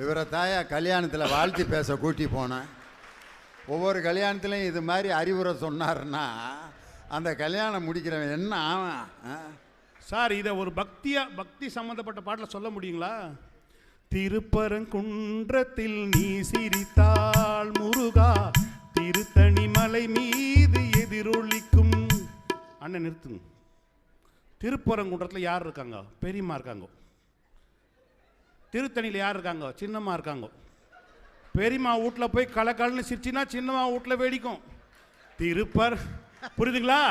இவரை தாயா கல்யாணத்தில் வாழ்த்தி பேச கூட்டி போனேன். ஒவ்வொரு கல்யாணத்துலையும் இது மாதிரி அறிவுரை சொன்னாருன்னா அந்த கல்யாணம் முடிக்கிறவன் என்ன ஆவன்? சார் இதை ஒரு பக்தி சம்பந்தப்பட்ட பாட்டில் சொல்ல முடியுங்களா? திருப்பரங்குன்றத்தில் நீ சிரித்தாள் முருகா, திருத்தணி மலை மீது எதிரொலிக்கும். அண்ணன் நிறுத்துங்க. திருப்பரங்குன்றத்தில் யார் இருக்காங்க? பெரியம்மா இருக்காங்க. திருத்தணியில் யார் இருக்காங்க? சின்னம்மா இருக்காங்க. பெரியம்மா வீட்டில் போய் கலன்னு சிரிச்சின்னா சின்னம்மா வீட்டில் வெடிக்கும். புரியுதுங்களா?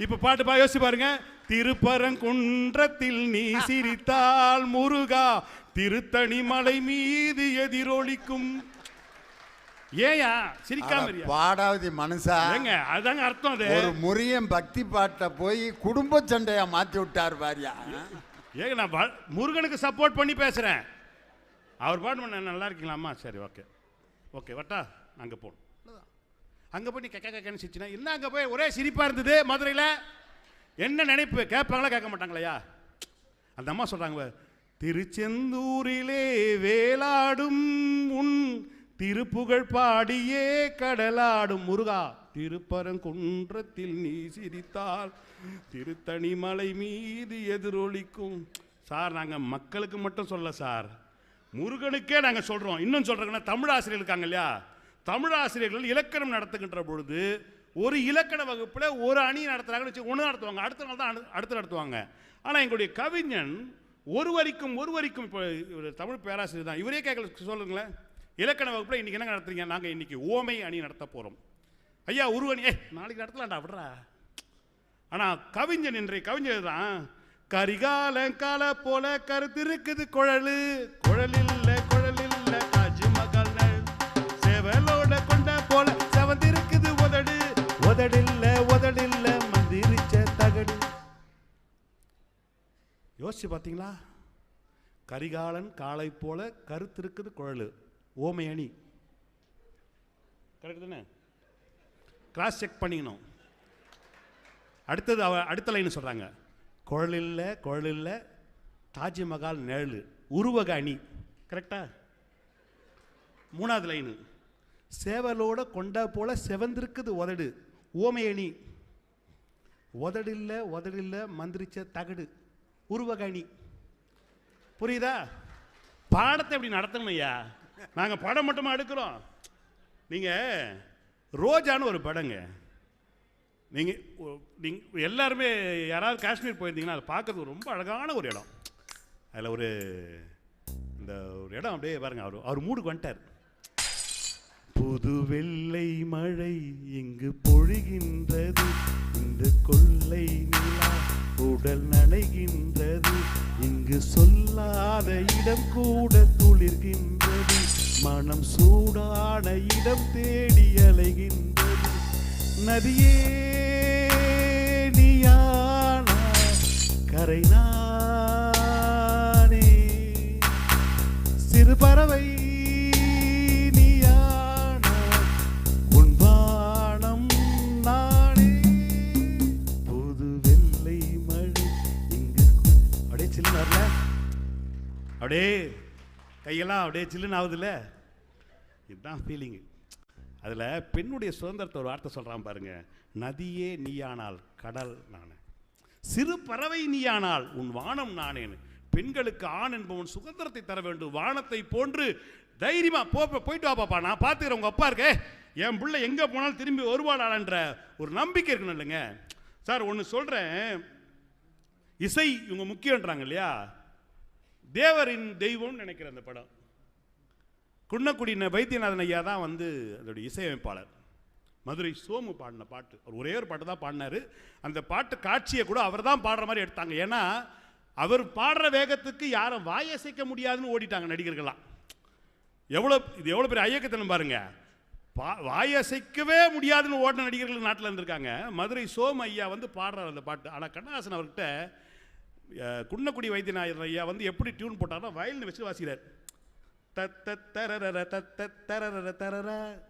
இப்போ பாட்டு யோசிச்சு பாருங்க. திருப்பரங்குன்றத்தில் நீ சிரித்தால் முருகா, திருத்தணி மலை மீது எதிரொலிக்கும். ஏயா சிரிக்காம பாடாவதி மனுஷா, அதுதாங்க அர்த்தம். அது ஒரு முறியம் பக்தி பாட்டை போய் குடும்ப சண்டையா மாத்தி விட்டார் பாரியா. ஏங்க நான் முருகனுக்கு சப்போர்ட் பண்ணி பேசுறேன். அவர் பாட்டு பண்ண நல்லா இருக்கீங்களாம்மா? சரி, ஓகே ஓகே, வட்டா அங்கே போகணும். அங்கே போய் நீ கேட்கன்னு சிரிச்சுனா என்ன? அங்கே போய் ஒரே சிரிப்பாக இருந்தது மதுரையில். என்ன நினைப்பு? கேட்பாங்களா கேட்க மாட்டாங்களையா? அந்த அம்மா சொல்கிறாங்க, திருச்செந்தூரிலே வேலாடும் உன் திருப்புகழ் பாடியே கடலாடும் முருகா, திருப்பரங்குன்றத்தில் நீ சிரித்தால் திருத்தணி மலை மீது எதிரொலிக்கும். சார் நாங்கள் மக்களுக்கு மட்டும் சொல்ல சார், முருகனுக்கே நாங்கள் சொல்கிறோம். இன்னும் சொல்கிறோங்கன்னா தமிழாசிரியர் இருக்காங்க இல்லையா, தமிழாசிரியர்கள் இலக்கணம் நடத்துகின்ற பொழுது ஒரு இலக்கண வகுப்பில் ஒரு அணி நடத்துகிறாங்கன்னு வச்சு ஒன்று நடத்துவாங்க, அடுத்த நாள் தான் அடுத்து நடத்துவாங்க. ஆனால் எங்களுடைய கவிஞன் ஒரு வரிக்கும் இப்போ தமிழ் பேராசிரியர் தான், இவரே கேட்கல சொல்லுங்களேன். இலக்கண வகுப்பில் இன்றைக்கி என்ன நடத்துறீங்க? நாங்கள் இன்றைக்கி ஓமை அணி நடத்த போகிறோம். ஐயா உருவணி நாளைக்கு நடத்தலாம்டா விட்றா. ஆனால் கவிஞன் இன்றைய கவிஞர் தான், கரிகால போல கருத்து இருக்குது குழலு, குழலில்ல தாஜ்மஹால் செவலோட கொண்ட போல செவந்திருக்குது உதடு, உதடில்ல மந்திரிச்ச தகடு. யோசிச்சு பார்த்தீங்களா? கரிகாலன் காலை போல கருத்து இருக்குது குழலு, ஓமை அணி. கரெக்ட் தானே? கிராஸ் செக் பண்ணிக்கணும். அடுத்தது அடுத்த லைன் சொல்கிறாங்க, குழலில்ல தாஜ்மஹால் நிழலு, உருவக அணி. கரெக்டா? மூணாவது லைனு, சேவலோட கொண்டா போல செவந்திருக்குது உதடு, ஓமை அணி. உதடில்ல மந்திரிச்ச தகடு, உருவக அணி. புரியுதா? பாடத்தை எப்படி நடத்தணும் ஐயா? நாங்கள் படம் மட்டுமா எடுக்கிறோம். நீங்கள் ரோஜான்னு ஒரு படங்க, நீங்கள் எல்லாருமே யாராவது காஷ்மீர் போயிருந்தீங்கன்னா அதை பார்க்கறதுக்கு ரொம்ப அழகான ஒரு இடம். அதில் ஒரு இடம் அப்படியே பாருங்க, அவர் மூடுக்கு வந்துட்டார். புது வெள்ளை மழை இங்கு பொழிகின்றது, இந்த கொள்ளை நிலா உடல் நனைகின்றது, இங்கு சொல்லாத இடம் கூட துளிர்கின்றது, மனம் சூடான இடம் தேடி அலைகின்றது, நதியே நீயானா கரை நானே, சிறு பறவை நீயானா உன் வானம் நானே, புது வெள்ளை மழை இங்கு. அப்படியே சில்லுன்னு வரல? அப்படியே கையெல்லாம் அப்படியே சில்லுன்னு ஆகுதுல்ல? இதுதான் ஃபீலிங்கு. அதில் பெண்ணுடைய சுதந்திரத்தை ஒரு வார்த்தை சொல்கிறான் பாருங்க, நதியே நீயானால் கடல் நானே, சிறு பறவை நீயானால் உன் வானம் நானேன்னு. பெண்களுக்கு ஆண் என்பவன் சுதந்திரத்தை தர வேண்டும். வானத்தை போன்று தைரியமா போயிட்டு வா பாப்பா, நான் பார்த்துக்கிறேன், உங்கள் அப்பா இருக்கே, என் பிள்ளை எங்கே போனாலும் திரும்பி வருவாளான்ற ஒரு நம்பிக்கை இருக்கணும் இல்லைங்க சார். ஒன்று சொல்கிறேன், இசை இவங்க முக்கியன்றாங்க இல்லையா, தேவரின் தெய்வம்னு நினைக்கிற அந்த படம், குன்னக்குடி வைத்தியநாதன் ஐயா தான் அதோடைய இசையமைப்பாளர். மதுரை சோமு பாடின பாட்டு, அவர் ஒரே ஒரு பாட்டு தான் பாடினார். அந்த பாட்டு காட்சியை கூட அவர் தான் பாடுற மாதிரி எடுத்தாங்க. ஏன்னா அவர் பாடுற வேகத்துக்கு யாரும் வாயசைக்க முடியாதுன்னு ஓடிட்டாங்க நடிகர்கள்லாம். இது எவ்வளோ பெரிய ஐயக்கத்தனம் பாருங்க. வாயசைக்கவே முடியாதுன்னு ஓடின நடிகர்கள் நாட்டில் இருந்திருக்காங்க. மதுரை சோமு ஐயா பாடுறார் அந்த பாட்டு. ஆனால் கண்ணதாசன் அவர்கிட்ட குன்னக்குடி வைத்தியநாதன் ஐயா எப்படி டியூன் போட்டார்னா வயலின் வச்சு வாசிக்கிறார்.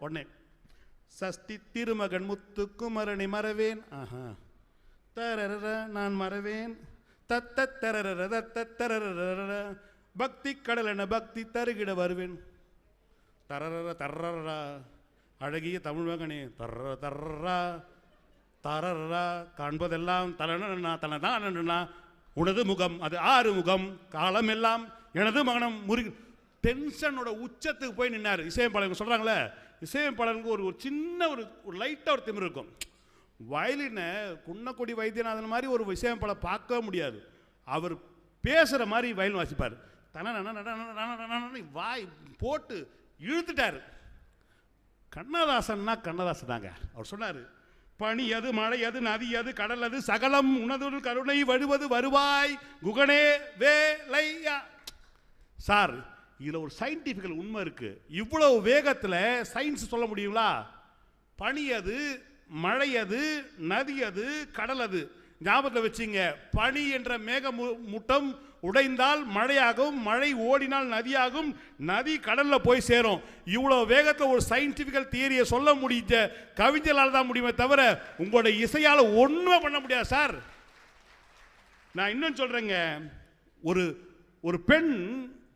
உடனே சஷ்டி திருமகன் முத்துக்குமரனை மறவேன், ஆஹா தரர நான் மறவேன், தத்தரர பக்தி கடல் என பக்தி தருகிட வருவேன். தரர தர்ரா அழகிய தமிழ் மகனே தர்ற தர்ரா தரரா காண்பதெல்லாம் தலனா தலனா உனது முகம் அது ஆறு முகம் காலம் எல்லாம் எனது மகனம் முருகி. டென்ஷனோட உச்சத்துக்கு போய் நின்னார். இசையமைப்பாளர் சொல்கிறாங்களே, இசையமைப்பாளருக்கு ஒரு சின்ன ஒரு லைட்டாக ஒரு திமிர் இருக்கும். வயலினை குன்னக்குடி வைத்தியநாதன் மாதிரி ஒரு இசையமைப்பாளர் பார்க்க முடியாது. அவர் பேசுகிற மாதிரி வயலின் வாசிப்பார். வாய் போட்டு இழுத்துட்டார். கண்ணதாசன்னா கண்ணதாசன் தாங்க. அவர் சொன்னார், பனி அது மழை அது நதி அது கடல் அது சகலம் உனது கருணை வழுவது வருவாய் குகனே வேலையா. சார், இதில் ஒரு சயின்டிஃபிக்கல் உண்மை இருக்கு. இவ்வளவு வேகத்தில் சயின்ஸ் சொல்ல முடியுங்களா? பனி அது, மழை அது, நதி அது, கடல் அது. ஞாபகத்தில் வச்சுங்க, பனி என்ற மேக மூட்டம் உடைந்தால் மழையாகும், மழை ஓடினால் நதியாகும், நதி கடல்ல போய் சேரும். இவ்வளோ வேகத்தில் ஒரு சயின்டிஃபிக்கல் தியரியை சொல்ல முடிஞ்ச கவிஞரால் தான் முடியுமே தவிர உங்களோட இசையால் ஒன்றுமே பண்ண முடியாது சார். நான் இன்னும் சொல்றேங்க, ஒரு பெண்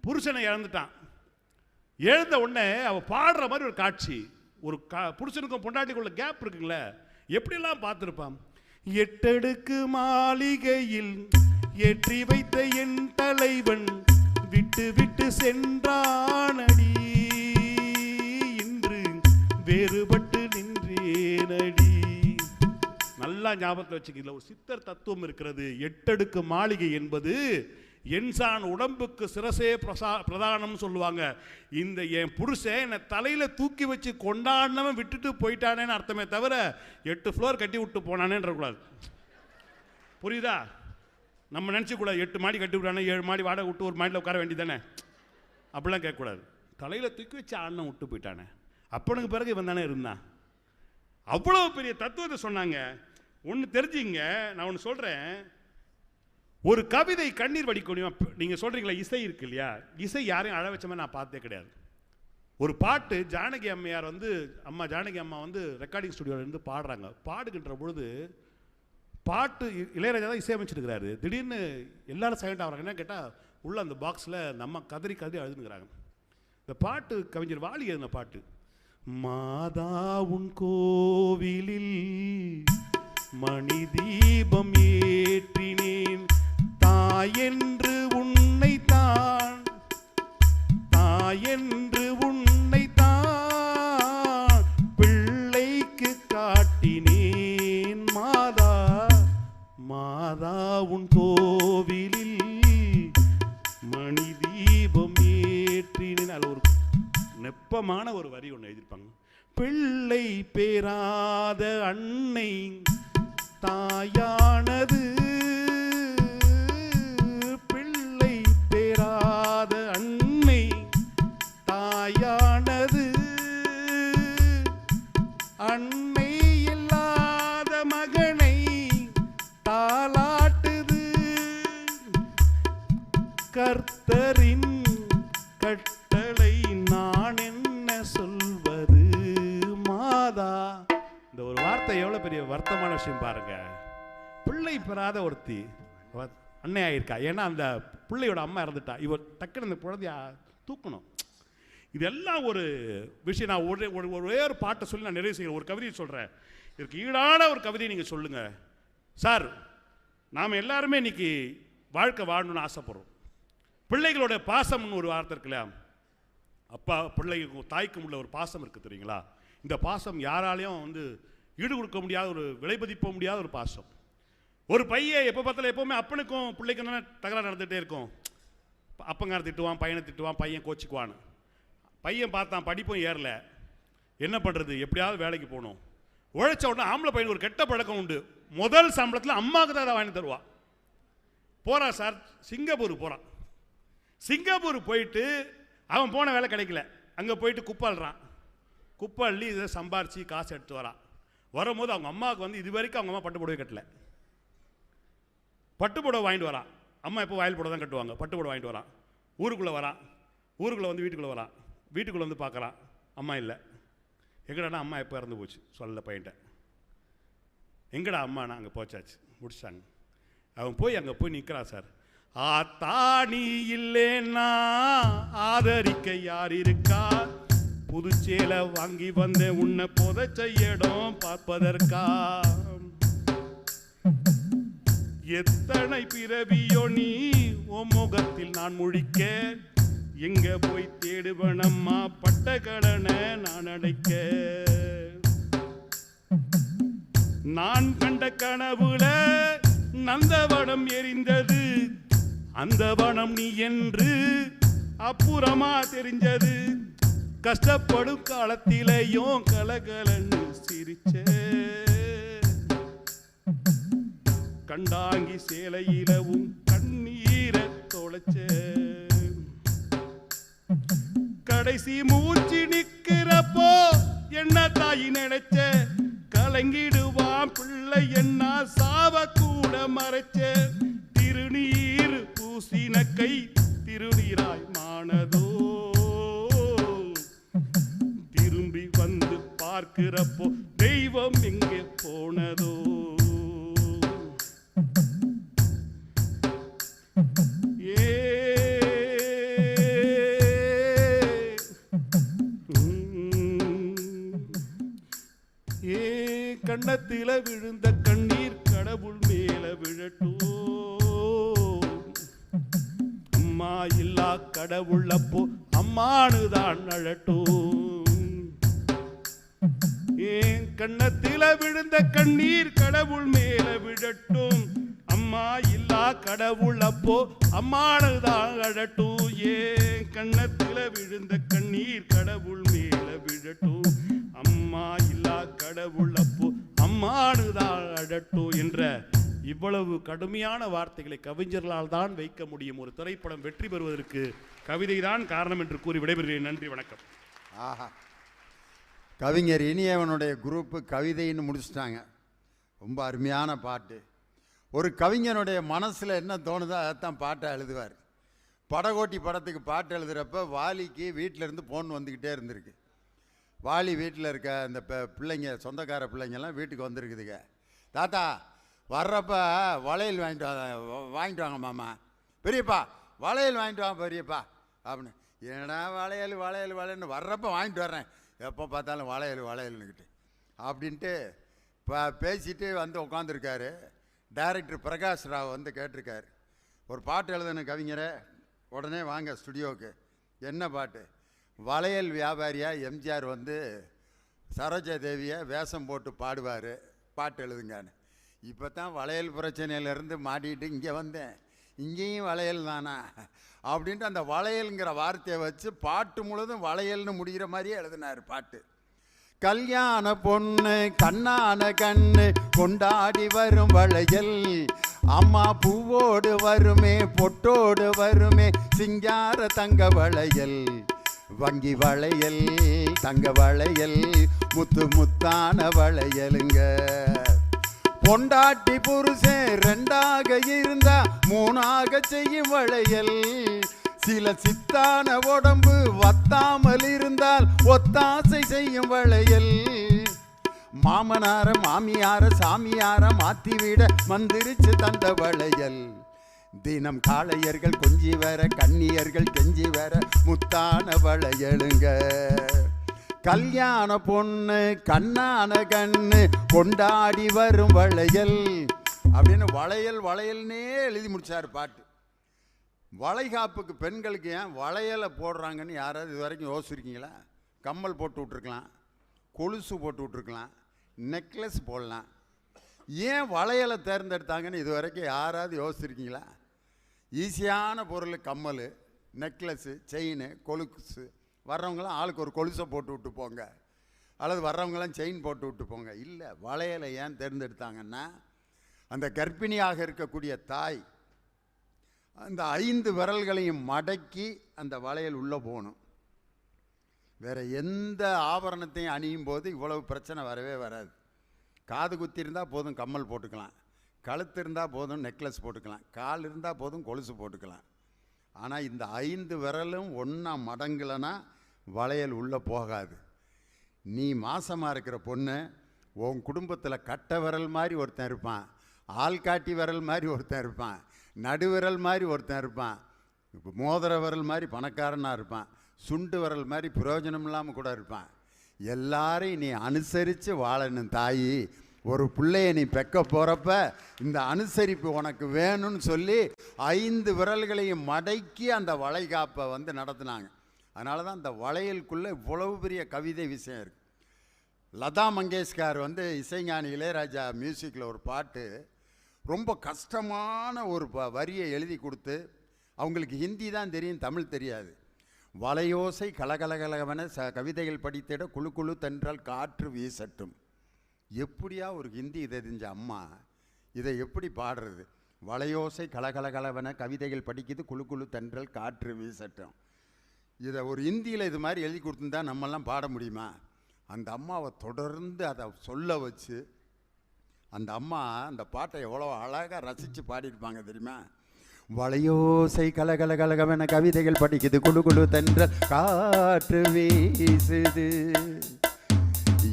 புருஷனை இழந்துட்டான். எழுந்த உடனே அவ பாடுற மாதிரி ஒரு காட்சி. ஒரு புருஷனுக்கும் பொண்டாட்டிக்குள்ள கேப் இருக்குங்களே, எப்படிலாம் பார்த்துருப்பான். எட்டடுக்கு மாளிகையில் ஏற்றி வைத்த என் தலைவன் விட்டு விட்டு சென்றானடி, இன்று வேறுபட்டு நின்றேனடி. நல்லா ஞாபகத்தில் வச்சுக்க, ஒரு சித்தர் தத்துவம் இருக்கிறது. எட்டடுக்கு மாளிகை என்பது என்சான் உடம்புக்கு சிரசே பிரதானம் சொல்லுவாங்க. இந்த என் புருஷன் என்னை தலையில தூக்கி வச்சு கொண்டாடினவன் விட்டுட்டு போயிட்டானேன்னு அர்த்தமே தவிர 8 ஃப்ளோர் கட்டி விட்டு போனானேன்ற கூடாது. புரியுதா? நம்ம நினச்சிக்கூடாது 8 மாடி கட்டி விட்டானே 7 மாடி வாடகை விட்டு ஒரு மாடியில் உட்கார வேண்டியதானே, அப்படிலாம் கேட்கக்கூடாது. தலையில் தூக்கி வச்சு ஆண்ணன் விட்டு போயிட்டானே, அப்பனுக்கு பிறகு இவன் தானே இருந்தான். அவ்வளோ பெரிய தத்துவத்தை சொன்னாங்க. ஒன்று தெரிஞ்சுங்க, நான் ஒன்று சொல்கிறேன். ஒரு கவிதை கண்ணீர் வடிக்கணும். நீங்கள் சொல்கிறீங்களா இசை இருக்கு இல்லையா, இசை யாரையும் அழ வச்ச மாதிரி நான் பார்த்தே கிடையாது. ஒரு பாட்டு ஜானகி அம்மையார் ஜானகி அம்மா ரெக்கார்டிங் ஸ்டுடியோவில் இருந்து பாடுறாங்க. பாடுகின்ற பொழுது பாட்டு இளையராஜா தான் இசையமைச்சிருக்கிறாரு. திடீர்னு எல்லாரும் சைலண்ட் ஆகிறாங்க. என்ன கேட்டால் உள்ள அந்த பாக்ஸில் நம்ம கதறி அழுதுங்கிறாங்க. இந்த பாட்டு கவிஞர் வாலி எழுதின பாட்டு. மாதா உன் கோவிலில் மணி தீபம் ஏற்றினேன், தாயென்று உன்னை தான், தாயென்று உன்னை தான் பிள்ளைக்கு காட்டினேன். மாதா மாதா உன் கோவிலில் மணி தீபம் ஏற்றினேன். அது ஒரு நெப்பமான ஒரு வரி ஒன்று எழுதியிருப்பாங்க. பிள்ளை பேராத அன்னை தாயானது, பிள்ளை பேராத அன்னை தாயானது, அன்னை இல்லாத மகனை தாலாட்டுது, கர்த்தரின் கட்டளை நான் என்ன சொல்வது மாதா. இந்த ஒரு வார்த்தை எவ்வளவு பெரிய வருத்தமான விஷயம் பாருங்க. பிள்ளை பெறாத ஒருத்தி அன்னை ஆயிருக்கா. ஏன்னா அந்த பிள்ளையோட அம்மா இறந்துட்டா. இவர் டக்குன்னு இந்த குழந்தைய தூக்கணும். இதெல்லாம் ஒரு விஷயம். நான் ஒரே ஒரு பாட்டை சொல்லி நான் நிறைவு செய்கிறேன். ஒரு கவிதையை சொல்கிறேன். இதற்கு ஈடான ஒரு கவிதையை நீங்கள் சொல்லுங்கள் சார். நாம் எல்லாருமே இன்னைக்கு வாழ்க்கை வாழணும்னு ஆசைப்படுறோம். பிள்ளைகளோட பாசம்னு ஒரு வார்த்தை இருக்குல்ல, அப்பா பிள்ளைக்கும் தாய்க்கும் உள்ள ஒரு பாசம் இருக்குது தெரியுங்களா. இந்த பாசம் யாராலையும் ஈடு கொடுக்க முடியாத, ஒரு விலைமதிப்ப முடியாத ஒரு பாசம். ஒரு பையன் எப்போ பார்த்தாலும் எப்போவுமே அப்பனுக்கும் பிள்ளைக்கும் தானே தகராறு நடந்துகிட்டே இருக்கும். அப்பங்கார திட்டுவான், பையனை திட்டுவான், பையன் கோச்சிக்குவான். பையன் பார்த்தான் படிப்பும் ஏறல, என்ன பண்ணுறது, எப்படியாவது வேலைக்கு போகணும். உழைச்ச உடனே ஆம்பளை பையனுக்கு ஒரு கெட்ட பழக்கம் உண்டு. முதல் சம்பளத்தில் அம்மாவுக்கு தான் வாங்கி தருவான். போகிறான் சார், சிங்கப்பூர் போகிறான். சிங்கப்பூர் போயிட்டு அவன் போன வேலை கிடைக்கல. அங்கே போயிட்டு குப்பை அள்ளுறான். குப்பை அள்ளி இதை சம்பாரித்து காசு எடுத்து வரான். வரும்போது அவங்க அம்மாவுக்கு இது வரைக்கும் அவங்க அம்மா பட்டு புடவை கட்டலை. பட்டு புடவை வாங்கிட்டு வரான். அம்மா எப்போ வயல் புடவை தான் கட்டுவாங்க. பட்டு புடவை வாங்கிட்டு வரான். ஊருக்குள்ளே வரான். ஊருக்குள்ளே வீட்டுக்குள்ளே வரான். வீட்டுக்குள்ளே பார்க்குறான், அம்மா இல்லை. எங்கடானா அம்மா எப்போ இறந்து போச்சு சொல்லலை பையன்ட்ட. எங்கடா அம்மாண்ணா, அங்கே போச்சாச்சு, முடிச்சாங்க. அவன் போய் அங்கே போய் நிற்கிறான் சார். ஆத்தாணி இல்லேன்னா ஆதரிக்க யார் இருக்கா? புதுச்சேலை வாங்கி வந்த உன்னை புதைச்ச இடம் பார்ப்பதற்கா? எத்தனை பிறவியோ நீ உன் முகத்தில் நான் முழிக்க, எங்க போய் தேடுவனம்மா பட்ட கடனை நான் அடைக்க? நான் கண்ட கனவுல நந்தவனம் எரிந்தது, அந்த வனம் நீ என்று அப்புறமா தெரிஞ்சது. கஷ்டப்படும் காலத்திலையும் கலகலன்னு சிரிச்ச, கண்டாங்கி சேலையிலவும் கண்ணீரை தொலைச்ச. கடைசி மூச்சு நிக்கிறப்போ என்ன தாயி நினைச்ச, கலங்கிடுவான் பிள்ளை என்ன சாவ கூட மறைச்ச. திருநீர் பூசின கை திருநீராய் மானதோ, திரும்பி வந்து பார்க்கிறப்போ தெய்வம் எங்கே போனதோ. கண்ணத்தில விழுந்த கண்ணீர் கடவுள் மேல விழட்டும். அம்மா இல்லா கடவுள் அப்போ அம்மானுதான் அழட்டும். ஏன் கண்ணத்தில விழுந்த கண்ணீர் கடவுள் மேல விழட்டும். அம்மா இல்லா கடவுள் அப்போ அம்மானுதான் அழட்டும். ஏன் கண்ணத்தில விழுந்த கண்ணீர் கடவுள் மேல விழட்டும். அம்மா இல்லா கடவுள் அப்போ அம்மானுதான் அழட்டும் என்ற இவ்வளவு கடுமையான வார்த்தைகளை கவிஞர்களால் தான் வைக்க முடியும். ஒரு திரைப்படம் வெற்றி பெறுவதற்கு கவிதை தான் காரணம் என்று கூறி விடைபெறுகிறேன். நன்றி, வணக்கம். ஆஹா, கவிஞர் இனியவனுடைய குரூப்பு கவிதைன்னு முடிச்சிட்டாங்க. ரொம்ப அருமையான பாட்டு. ஒரு கவிஞனுடைய மனசில் என்ன தோணுதோ அதைத்தான் பாட்டை எழுதுவார். படகோட்டி படத்துக்கு பாட்டு எழுதுகிறப்ப வாலிக்கு வீட்டிலேருந்து ஃபோன் வந்துக்கிட்டே இருந்திருக்கு. வாலி வீட்டில் இருக்க அந்த பிள்ளைங்க, சொந்தக்கார பிள்ளைங்கெல்லாம் வீட்டுக்கு வந்துருக்குதுங்க. தாத்தா வர்றப்ப வளையல் வாங்கிட்டு வாங்க மாமா. பெரியப்பா வளையல் வாங்கிட்டு வாங்க பெரியப்பா அப்படின்னு. ஏன்னா வளையல் வளையல் வளையல்னு வர்றப்ப வாங்கிட்டு வர்றேன், எப்போ பார்த்தாலும் வளையல் வளையல்னுக்கிட்டு அப்படின்ட்டு பேசிட்டு வந்து உட்காந்துருக்காரு. டைரக்டர் பிரகாஷ் ராவ் வந்து கேட்டிருக்காரு, ஒரு பாட்டு எழுதணும் கவிஞரை, உடனே வாங்க ஸ்டுடியோவுக்கு. என்ன பாட்டு? வளையல் வியாபாரியாக எம்ஜிஆர் வந்து சரோஜா தேவியை வேஷம் போட்டு பாடுவார், பாட்டு எழுதுங்கன்னு. இப்போ தான் வளையல் பிரச்சனையிலேருந்து மாட்டிகிட்டு இங்கே வந்தேன், இங்கேயும் வளையல் தானா அப்படின்ட்டு அந்த வளையலுங்கிற வார்த்தையை வச்சு பாட்டு முழுதும் வளையல்னு முடிகிற மாதிரியே எழுதினார் பாட்டு. கல்யாண பொண்ணு கண்ணான கண்ணு கொண்டாடி வரும் வளையல், அம்மா பூவோடு வருமே பொட்டோடு வருமே சிங்கார தங்க வளையல், வங்கி வளையல் தங்க வளையல் முத்து முத்தான வளையலுங்க. பொண்டாட்டி புருஷன் ரெண்டாக இருந்தா மூணாக செய்யும் வளையல், சில சித்தான உடம்பு வத்தாமல் இருந்தால் ஒத்தாசை செய்யும் வளையல், மாமனார மாமியார சாமியார மாத்திவிட மந்திரிச்சு தந்த வளையல், தினம் காளையர்கள் கொஞ்சி வர கன்னியர்கள் கெஞ்சி வர முத்தான வளையலுங்க. கல்யாண பொண்ணு கண்ணான கண்ணு கொண்டாடி வரும் வளையல் அப்படின்னு வளையல் வளையல்னே எழுதி முடிச்சார் பாட்டு. வளைகாப்புக்கு பெண்களுக்கு ஏன் வளையலை போடுறாங்கன்னு யாராவது இது வரைக்கும் யோசிச்சிருக்கீங்களா? கம்மல் போட்டு விட்ருக்கலாம், கொலுசு போட்டு விட்ருக்கலாம், நெக்லஸ் போடலாம். ஏன் வளையலை தேர்ந்தெடுத்தாங்கன்னு இது வரைக்கும் யாராவது யோசிச்சிருக்கீங்களா? ஈஸியான பொருள் கம்மல், நெக்லஸ்ஸு, செயின், கொலுசு. வர்றவங்களாம் ஆளுக்கு ஒரு கொலுசை போட்டு விட்டு போங்க, அல்லது வர்றவங்களாம் செயின் போட்டு விட்டு போங்க. இல்லை, வளையலை ஏன் தேர்ந்தெடுத்தாங்கன்னா அந்த கர்ப்பிணியாக இருக்கக்கூடிய தாய் அந்த 5 விரல்களையும் மடக்கி அந்த வளையல் உள்ளே போகணும். வேறு எந்த ஆபரணத்தையும் அணியும் போது இவ்வளவு பிரச்சனை வரவே வராது. காது குத்தி இருந்தால் போதும் கம்மல் போட்டுக்கலாம், கழுத்து இருந்தால் போதும் நெக்லஸ் போட்டுக்கலாம், கால் இருந்தால் போதும் கொலுசு போட்டுக்கலாம். ஆனால் இந்த 5 விரலும் ஒன்றா மடங்கலைன்னா வளையல் உள்ளே போகாது. நீ மாசமாக இருக்கிற பொண்ணு, உன் குடும்பத்தில் கட்டை விரல் மாதிரி ஒருத்தன் இருப்பான், ஆள்காட்டி விரல் மாதிரி ஒருத்தன் இருப்பான், நடுவிரல் மாதிரி ஒருத்தன் இருப்பான், இப்போ மோதிர விரல் மாதிரி பணக்காரனாக இருப்பான், சுண்டு விரல் மாதிரி பிரயோஜனம் இல்லாமல் கூட இருப்பான். எல்லாரையும் நீ அனுசரித்து வாழணும் தாயி. ஒரு பிள்ளைய நீ பெக்க போகிறப்ப இந்த அனுசரிப்பு உனக்கு வேணும்னு சொல்லி 5 விரல்களையும் மடக்கி அந்த வளைகாப்பை வந்து நடத்தினாங்க. அதனால தான் அந்த வளையலுக்குள்ளே இவ்வளவு பெரிய கவிதை விஷயம் இருக்குது. லதா மங்கேஷ்கர் வந்து இசைஞானி இளையராஜா மியூசிக்கில் ஒரு பாட்டு ரொம்ப கஷ்டமான ஒரு வரியை எழுதி கொடுத்து, அவங்களுக்கு ஹிந்தி தான் தெரியும், தமிழ் தெரியாது. வளையோசை கலகலகலவன கவிதைகள் படித்திட குழு குழு தென்றல் காற்று வீசட்டும். எப்படியா ஒரு ஹிந்தி தெரிஞ்ச அம்மா இதை எப்படி பாடுறது? வளையோசை கலகலகலவன கவிதைகள் படிக்குது குழு குழு தென்றல் காற்று வீசட்டும். இதை ஒரு ஹிந்தியில் இது மாதிரி எழுதி கொடுத்துருந்தா நம்மெல்லாம் பாட முடியுமா? அந்த அம்மாவை தொடர்ந்து அதை சொல்ல வச்சு அந்த அம்மா அந்த பாட்டை எவ்வளோ அழகாக ரசித்து பாடியிருப்பாங்க தெரியுமா? வளையோசை கலகலகலகவன கவிதைகள் படிக்குது குழு குழு தென்றல் காற்று வீசுது,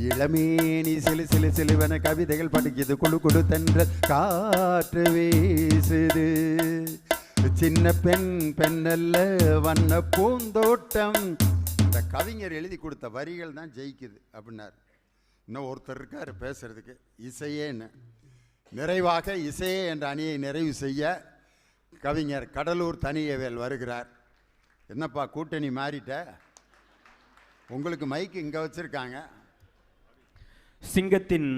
இளமேனி சிலு சிலு சிலுவன கவிதைகள் படிக்குது குழு குழு தென்றல் காற்று வீசுது, சின்ன பெண் பெண்ணல்ல வண்ண பூந்தோட்டம். இந்த கவிஞர் எழுதி கொடுத்த வரிகள் தான் ஜெயிக்குது அப்படின்னார். இன்னும் ஒருத்தர் இருக்கார் பேசுறதுக்கு, இசையேன்னு. நிறைவாக இசையே என்ற அணியை நிறைவு செய்ய கவிஞர் கடலூர் தனியவேல் வருகிறார். என்னப்பா கூட்டணி மாறிட்ட? உங்களுக்கு மைக்கு இங்கே வச்சுருக்காங்க. சிங்கத்தின்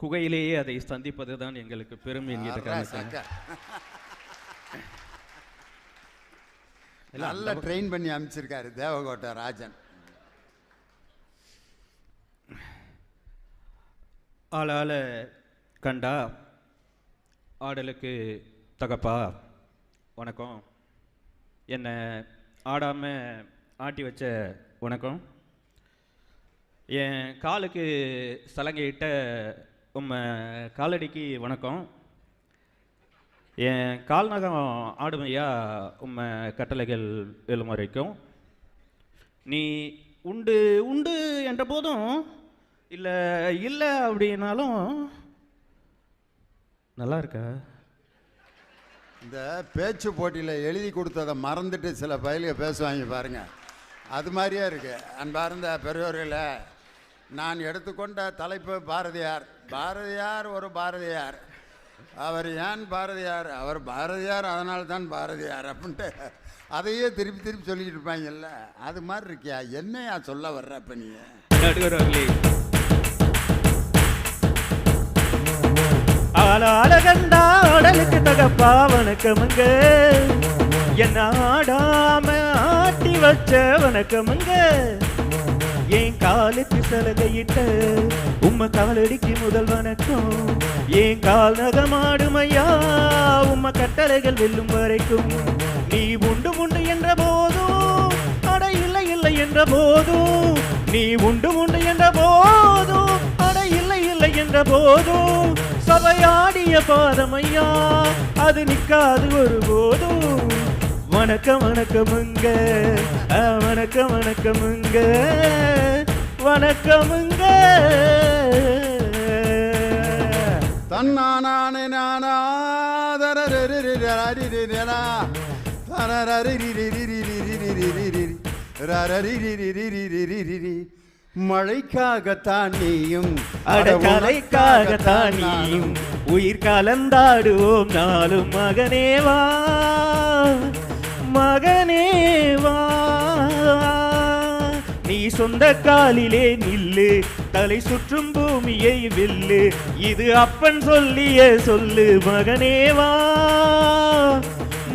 குகையிலேயே அதை சந்திப்பது தான் எங்களுக்கு பெருமை என்கிற காரணம். நல்லா ட்ரெயின் பண்ணி அமைச்சிருக்காரு தேவகோட்டை ராஜன். ஆளால கண்டா ஆடலுக்கு தகப்பா வணக்கம், என்னை ஆடாமல் ஆட்டி வச்ச வணக்கம், என் காலுக்கு சலங்கையிட்ட உம்மை காலடிக்கு வணக்கம், என் கால்நகம் ஆடுமையா உம்மை கட்டளைகள் எழும் வரைக்கும், நீ உண்டு உண்டு என்ற போதும் இல்லை இல்லை அப்படின்னாலும் நல்லா இருக்கா? இந்த பேச்சு போட்டியில் எழுதி கொடுத்ததை மறந்துட்டு சில பயிலுக பேசுவாங்க பாருங்க, அது மாதிரியே இருக்கு. அன்பார்ந்த பெரியோர்களே, நான் எடுத்துக்கொண்ட தலைப்பு பாரதியார். பாரதியார் ஒரு பாரதியார். அவர் ஏன் பாரதியார்? அவர் பாரதியார் அதனால தான் பாரதியார் அப்படின்ட்டு அதையே திருப்பி திருப்பி சொல்லிட்டு இருப்பாங்கல்ல, அது மாதிரி இருக்கியா? என்னையா சொல்ல வர்ற இப்போ நீ? நடுவர்களே, ஆளாளகண்டா ஆடலுக்கு தகப்பா வணக்கமுங்க, என்ன ஆடாம ஆட்டி வச்ச வணக்கமுங்க, என் காலுக்கு சலகையிட்ட உம்ம காலடிக்கு முதல் வணக்கம், என் கால் நகமாடுமையா உம்ம கட்டளைகள் வெல்லும் வரைக்கும், நீ உண்டு உண்டு என்ற போதும் அட இல்லை இல்லை என்ற போதும், நீ உண்டு உண்டு என்ற போதும் அட இல்லை இல்லை என்ற போதும், சபையாடிய பாதமையா அது நிக்காது ஒரு போதும், வணக்கம் வணக்கமுங்க வணக்கம் வணக்கமுங்க வணக்கமுங்க. தன்னானே நானா மழைக்காகத்தான் நீயும் அடக்கலைக்காகத்தான் நீயும் உயிர் கலந்தாடுவோம் நாளும் மகனேவா மகனேவா, நீ சொந்த காலிலே நில்லு, தலை சுற்றும் பூமியை வெல்லு, இது அப்பன் சொல்லிய சொல்லு மகனேவா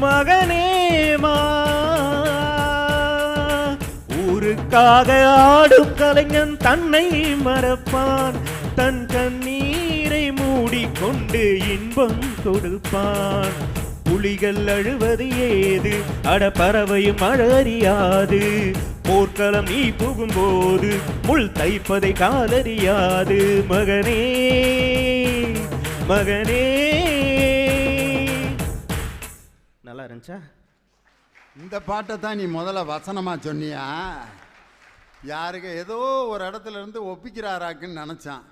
மகனேவா. ஊருக்காக ஆடும் கலைஞன் தன்னை மறப்பான், தன் கண்ணீரை மூடிக்கொண்டு இன்பம் கொடுப்பான், புலிகள் அழுவது ஏது அட பறவையும் அழறியாது, போர்க்களம் நீ புகும்போது முள் தைப்பதை காலறியாது மகனே மகனே. நல்லா இருந்துச்சா? இந்த பாட்டை தான் நீ முதல்ல வசனமாக சொன்னியா? யாருக்கு ஏதோ ஒரு இடத்துல இருந்து ஒப்பிக்கிறாராக்குன்னு நினச்சான்.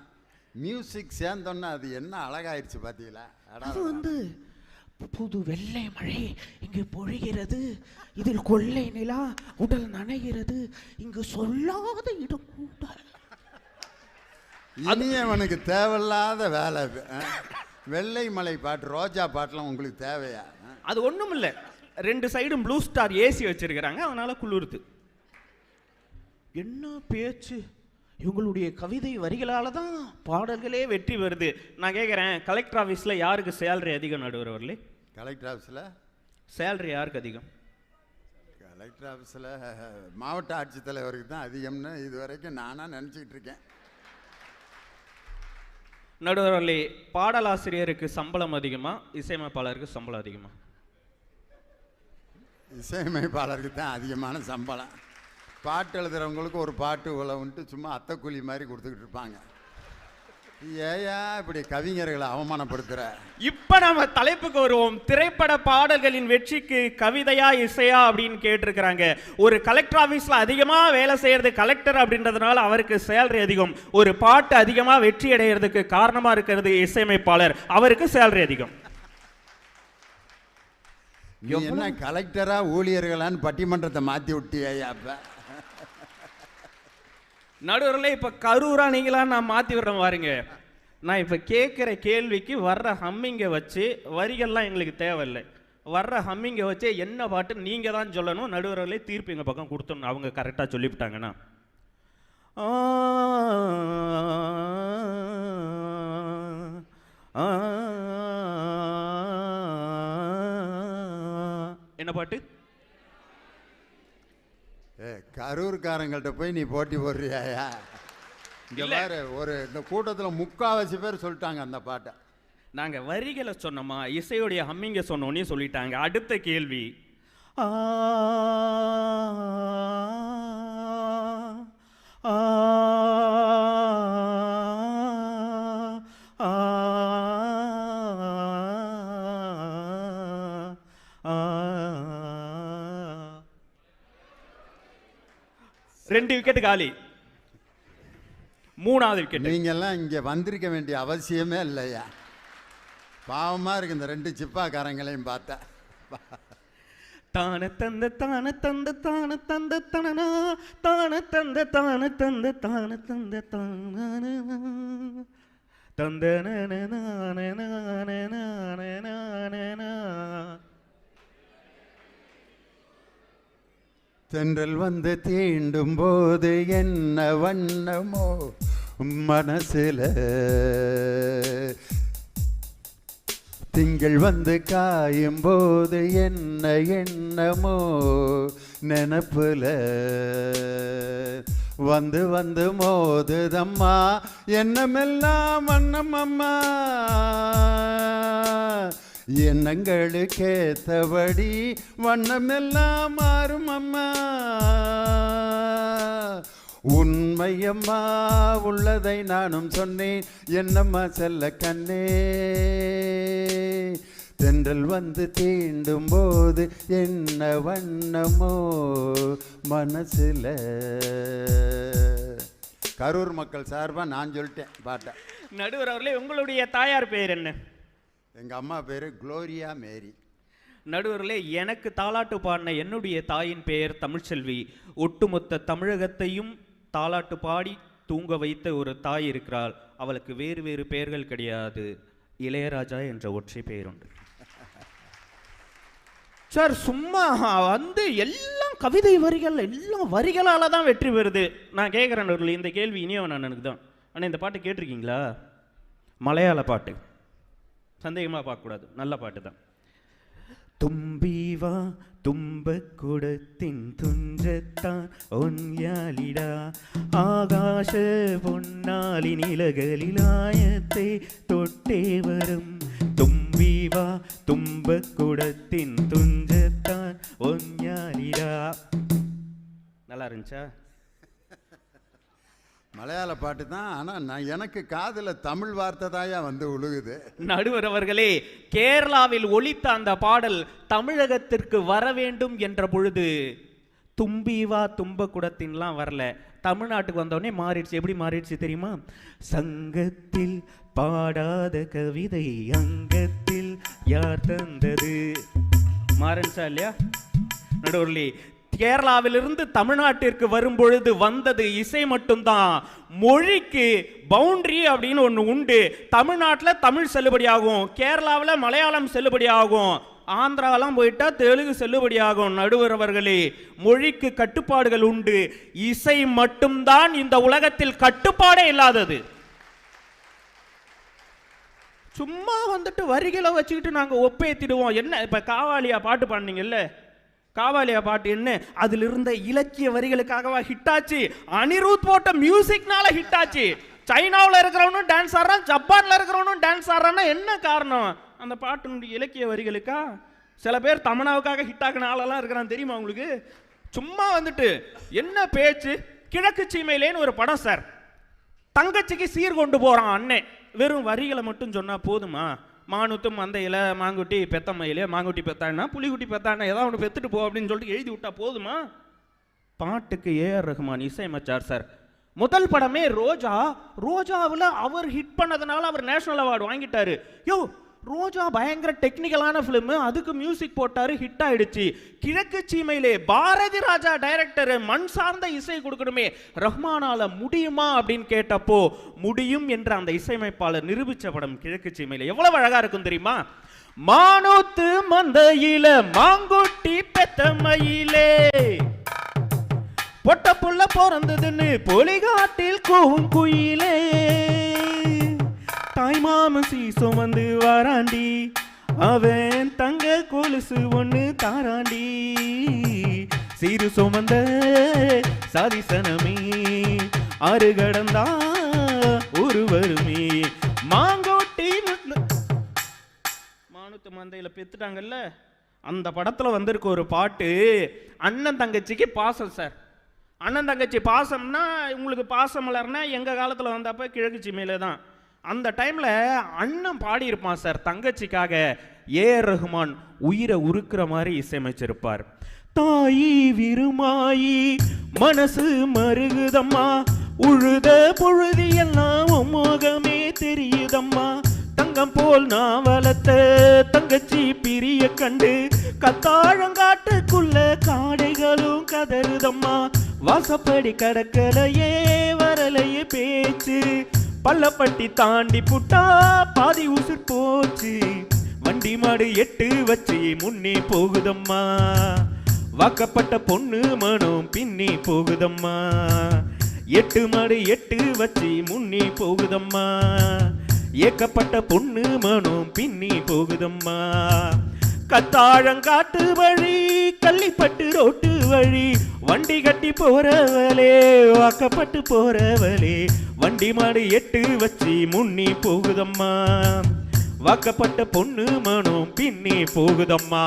மியூசிக் சேர்ந்தோன்னா அது என்ன அழகாயிருச்சு பார்த்தீங்களா? அது வந்து புது வெள்ளை மழை இங்கு பொழிகிறது, இதில் கொள்ளை நிலா உடல் நனைகிறது, இங்கு சொல்லாத இடம் கூட. இனியவனுக்கு தேவையில்லாத வேலை இது. வெள்ளை மலை பாட்டு, ரோஜா பாட்டுலாம் உங்களுக்கு தேவையா? அது ஒண்ணும் இல்ல, 2 சைடும் ப்ளூ ஸ்டார் ஏசி வச்சிருக்கிறாங்க, அதனால குளிருது. என்ன பேச்சு! இவங்களுடைய கவிதை வரிகளால தான் பாடல்களே வெற்றி வருது. நான் கேட்குறேன், கலெக்டர் ஆஃபீஸில் யாருக்கு சேலரி அதிகம் நடுவர் அவர்களே? கலெக்டர் ஆஃபீஸில் சேலரி யாருக்கு அதிகம்? கலெக்டர் ஆஃபீஸில் மாவட்ட ஆட்சித்தலைவருக்கு தான் அதிகம்னு இது வரைக்கும் நானாக நினச்சிக்கிட்டு இருக்கேன். நடுவர் அவர்களே, பாடலாசிரியருக்கு சம்பளம் அதிகமா, இசையமைப்பாளருக்கு சம்பளம் அதிகமா? இசையமைப்பாளருக்கு தான் அதிகமான சம்பளம். பாட்டு எழுதுறவங்களுக்கு ஒரு பாட்டு உழவுன்ட்டு சும்மா அத்தை கூலி மாதிரி கொடுத்துக்கிட்டு இருப்பாங்க. ஏயா இப்படி கவிஞர்களை அவமானப்படுத்துற? இப்ப நம்ம தலைப்புக்கு வருவோம். திரைப்பட பாடல்களின் வெற்றிக்கு கவிதையா இசையா அப்படின்னு கேட்டிருக்கிறாங்க. ஒரு கலெக்டர் ஆபீஸ்ல அதிகமா வேலை செய்யறது கலெக்டர் அப்படின்றதுனால அவருக்கு சேலரி அதிகம். ஒரு பாட்டு அதிகமா வெற்றி அடைகிறதுக்கு காரணமா இருக்கிறது இசையமைப்பாளர், அவருக்கு சேலரி அதிகம். என்ன கலெக்டரா ஊழியர்களான்னு பட்டிமன்றத்தை மாத்தி விட்டியா? அப்ப நடுவர்களே, இப்ப கரூரா நீங்களா நான் மாத்தி விடுறேன் பாருங்க. நான் இப்ப கேட்கிற கேள்விக்கு வர்ற ஹம்மிங்க வச்சு, வரிகள்லாம் எங்களுக்கு தேவையில்லை, வர்ற ஹம்மிங்க வச்சு என்ன பாட்டு நீங்க தான் சொல்லணும். நடுவர்களே தீர்ப்பு எங்க பக்கம் கொடுத்தோம், அவங்க கரெக்டா சொல்லிவிட்டாங்கன்னா. என்ன பாட்டு? கரூர்காரங்கள்ட்ட போய் நீ போட்டி போடுறியாயா? இங்க பாரு, ஒரு இந்த கூட்டத்தில் 3/4 பேர் சொல்லிட்டாங்க அந்த பாட்டை. நாங்க வரிகளை சொன்னோமா, இசையுடைய ஹம்மிங்க சொன்னோன்னே சொல்லிட்டாங்க. அடுத்த கேள்வி, ரெண்டு விக்கெட் காலி, 3வது விக்கெட். நீங்க எல்லாம் இங்க வந்திருக்க வேண்டிய அவசியமே இல்லையா? பாவமா இருக்கு இந்த 2 சிப்பாக்காரங்களையும் பார்த்தா. தான தந்த தான தந்த தான தந்த தனனா, தான தந்த தான தந்த தான தந்த தான தந்த. தென்றல் வந்து தீண்டும் போது என்ன வண்ணமோ மனசுல, திங்கள் வந்து காயும் போது என்ன எண்ணமோ நினப்புல, வந்து வந்து மோதுதம்மா எண்ணமெல்லாம் வண்ணம் அம்மா, எண்ணங்களுக்கேத்தபடி வண்ணமெல்லாம் மாறும் அம்மா, உண்மையம்மா உள்ளதை நானும் சொன்னேன் என்னம்மா செல்ல கண்ணே, தென்றல் வந்து தீண்டும் போது என்ன வண்ணமோ மனசுல. கரூர் மக்கள் சார்பா நான் சொல்லிட்டேன் பாட்டை. நடுவர் அவர்களே, உங்களுடைய தாயார் பெயர் என்ன? எங்கள் அம்மா பேர் குளோரியா மேரி. நடுவர்களே, எனக்கு தாலாட்டு பாடின என்னுடைய தாயின் பெயர் தமிழ்ச்செல்வி. ஒட்டுமொத்த தமிழகத்தையும் தாலாட்டு பாடி தூங்க வைத்த ஒரு தாய் இருக்கிறாள். அவளுக்கு வேறு வேறு பெயர்கள் கிடையாது, இளையராஜா என்ற ஒற்றை பெயர் உண்டு. சார், சும்மா வந்து எல்லாம் கவிதை வரிகள், எல்லாம் வரிகளால தான் வெற்றி பெறுது. நான் கேட்குறேன், இந்த கேள்வி இனியவன் அண்ணனுக்கு தான். ஆனால் இந்த பாட்டு கேட்டிருக்கீங்களா? மலையாள பாட்டு, சந்தேகமாக பார்க்கக்கூடாது, நல்ல பாட்டு தான். തുമ്പീവാ തുമ്പക്കുടത്തിൻ തുഞ്ചത്താൻ ഒന്യാലിടാ ആകാശ പൊന്നാലി നിലകളിലായത്തെ തൊട്ടേ വരും തുമ്പീവാ തുമ്പക്കുടത്തിൻ തുഞ്ചത്താൻ ഒന്യാലിടാ. நல்லா இருந்துச்சா? மலையாள பாட்டு தான். ஆனால் நான் எனக்கு காதில் தமிழ் வார்த்தை தாயா வந்து உழுகுது. நடுவர் அவர்களே, கேரளாவில் ஒலித்த அந்த பாடல் தமிழகத்திற்கு வர வேண்டும் என்ற பொழுது தும்பீவா தும்பக்குடத்தின்லாம் வரல, தமிழ்நாட்டுக்கு வந்தோடனே மாறிடுச்சு. எப்படி மாறிடுச்சு தெரியுமா? சங்கத்தில் பாடாத கவிதை அங்கத்தில் யார் தந்தது மாறன்சா இல்லையா நடுவர்களே? கேரளாவிலிருந்து தமிழ்நாட்டிற்கு வரும்பொழுது வந்தது இசை மட்டும்தான். மொழிக்கு பவுண்டரி அப்படின்னு ஒன்று உண்டு. தமிழ்நாட்டில் தமிழ் செல்லுபடியாகும், கேரளாவில் மலையாளம் செல்லுபடியாகும், ஆந்திராவெல்லாம் போயிட்டா தெலுங்கு செல்லுபடியாகும். நடுவர் அவர்களே, மொழிக்கு கட்டுப்பாடுகள் உண்டு. இசை மட்டும்தான் இந்த உலகத்தில் கட்டுப்பாடே இல்லாதது. சும்மா வந்துட்டு வரிகளை வச்சுக்கிட்டு நாங்கள் ஒப்பேத்திடுவோம். என்ன இப்போ காவாலியா பாட்டு பாடினீங்கல்ல, காவாலியா பாட்டு என்ன அதில் இருந்த இலக்கிய வரிகளுக்காகவா ஹிட் ஆச்சு? அனிருத் போட்ட மியூசிக்னால ஹிட் ஆச்சு. சைனாவில் இருக்கிறவனும் டான்ஸ் ஆடுறான், ஜப்பானில் இருக்கிறவனும் டான்ஸ் ஆடுறான்னா என்ன காரணம்? அந்த பாட்டு இலக்கிய வரிகளுக்கா? சில பேர் தமிழாவுக்காக ஹிட் ஆகின ஆளெல்லாம் இருக்கிறான் தெரியுமா உங்களுக்கு? சும்மா வந்துட்டு என்ன பேச்சு. கிழக்கு சீமையிலேன்னு ஒரு படம் சார், தங்கச்சிக்கு சீர் கொண்டு போகிறான் அண்ணன். வெறும் வரிகளை மட்டும் சொன்னால் போதுமா? மானுத்தும் மந்தையில் மாங்குட்டி பெத்த மயிலே, மாங்குட்டி பெத்தானா புலிகுட்டி பெத்தானா ஏதாவது ஒன்று பெத்துட்டு போ அப்படின்னு சொல்லிட்டு எழுதி விட்டா போதுமா? பாட்டுக்கு ஏஆர் ரஹ்மான் இசையமைச்சார் சார். முதல் படமே ரோஜா. ரோஜாவில் அவர் ஹிட் பண்ணதுனால அவர் நேஷனல் அவார்டு வாங்கிட்டாரு. யோ, ரோஜா பயங்கர டெக்னிக்கலான ஃபிலிமு, அதுக்கு மியூசிக் போட்டாரு, ஹிட் ஆயிடுச்சு. கிழக்கு சீமையிலே பாரதி ராஜா டைரக்டர், மண் சார்ந்த இசை கொடுக்கணுமே, ரஹ்மானால முடியுமா அப்படின்னு கேட்டப்போ முடியும் என்ற அந்த இசையமைப்பாளர் நிரூபிச்ச படம் கிழக்கு சீமையிலே. எவ்வளவு அழகா இருக்கும் தெரியுமா? மானூத்து மந்தையில மாங்குட்டி பெத்த மயிலே, பொட்ட புள்ள பிறந்ததுன்னு பொலிகாட்டில் கூவும் குயிலே, தாய்மாமன் சீசம் வந்து வாராண்டி, அவன் தங்க கொலுசு ஒன்று தாராண்டி, சீரு சுமந்த சாதிசனமே ஆறு கடந்தா ஒரு வருமே, மாங்கோட்டி மானுத்து மந்தையில பெத்துட்டாங்கல்ல, அந்த படத்துல வந்திருக்க ஒரு பாட்டு அண்ணன் தங்கச்சிக்கு பாசம் சார். அண்ணன் தங்கச்சி பாசம்னா உங்களுக்கு பாசம் மலர்னா எங்க காலத்துல வந்தப்ப கிழக்கு சீமையில தான். அந்த டைம்ல அண்ணன் பாடியிருப்பான் சார் தங்கச்சிக்காக. ஏஆர் ரஹ்மான் உயிரை உருக்குற மாதிரி இசையமைச்சிருப்பார். தாயி விருமாயி மனசு மருகுதம்மா, உழுத பொழுது எல்லாம் மோகமே தெரியுதம்மா, தங்கம் போல் நான் வளர்த்த தங்கச்சி பிரிய கண்டு கத்தாழங்காட்டுக்குள்ள காடைகளும் கதறுதம்மா, வாசப்படி கடற்கரையே வரலையே பேச்சு, பள்ளப்பட்டி தாண்டி புட்டா பாதி உசுர் போச்சு, வண்டி மாடு எட்டு வச்சு முன்னே போகுதம்மா, வாக்கப்பட்ட பொண்ணு மனம் பின்னி போகுதம்மா, எட்டு மாடு எட்டு வச்சு முன்னே போகுதம்மா, ஏக்கப்பட்ட பொண்ணு மனம் பின்னி போகுதம்மா, கத்தாழங்காட்டு வழி கள்ளிப்பட்டு ரோட்டு வழி, வண்டி கட்டி போறவளே வாக்கப்பட்டு போறவளே, வண்டி மாடு எட்டு வச்சு முன்னி போகுதம்மா, வாக்கப்பட்ட பொண்ணு மனம் பின்னி போகுதம்மா.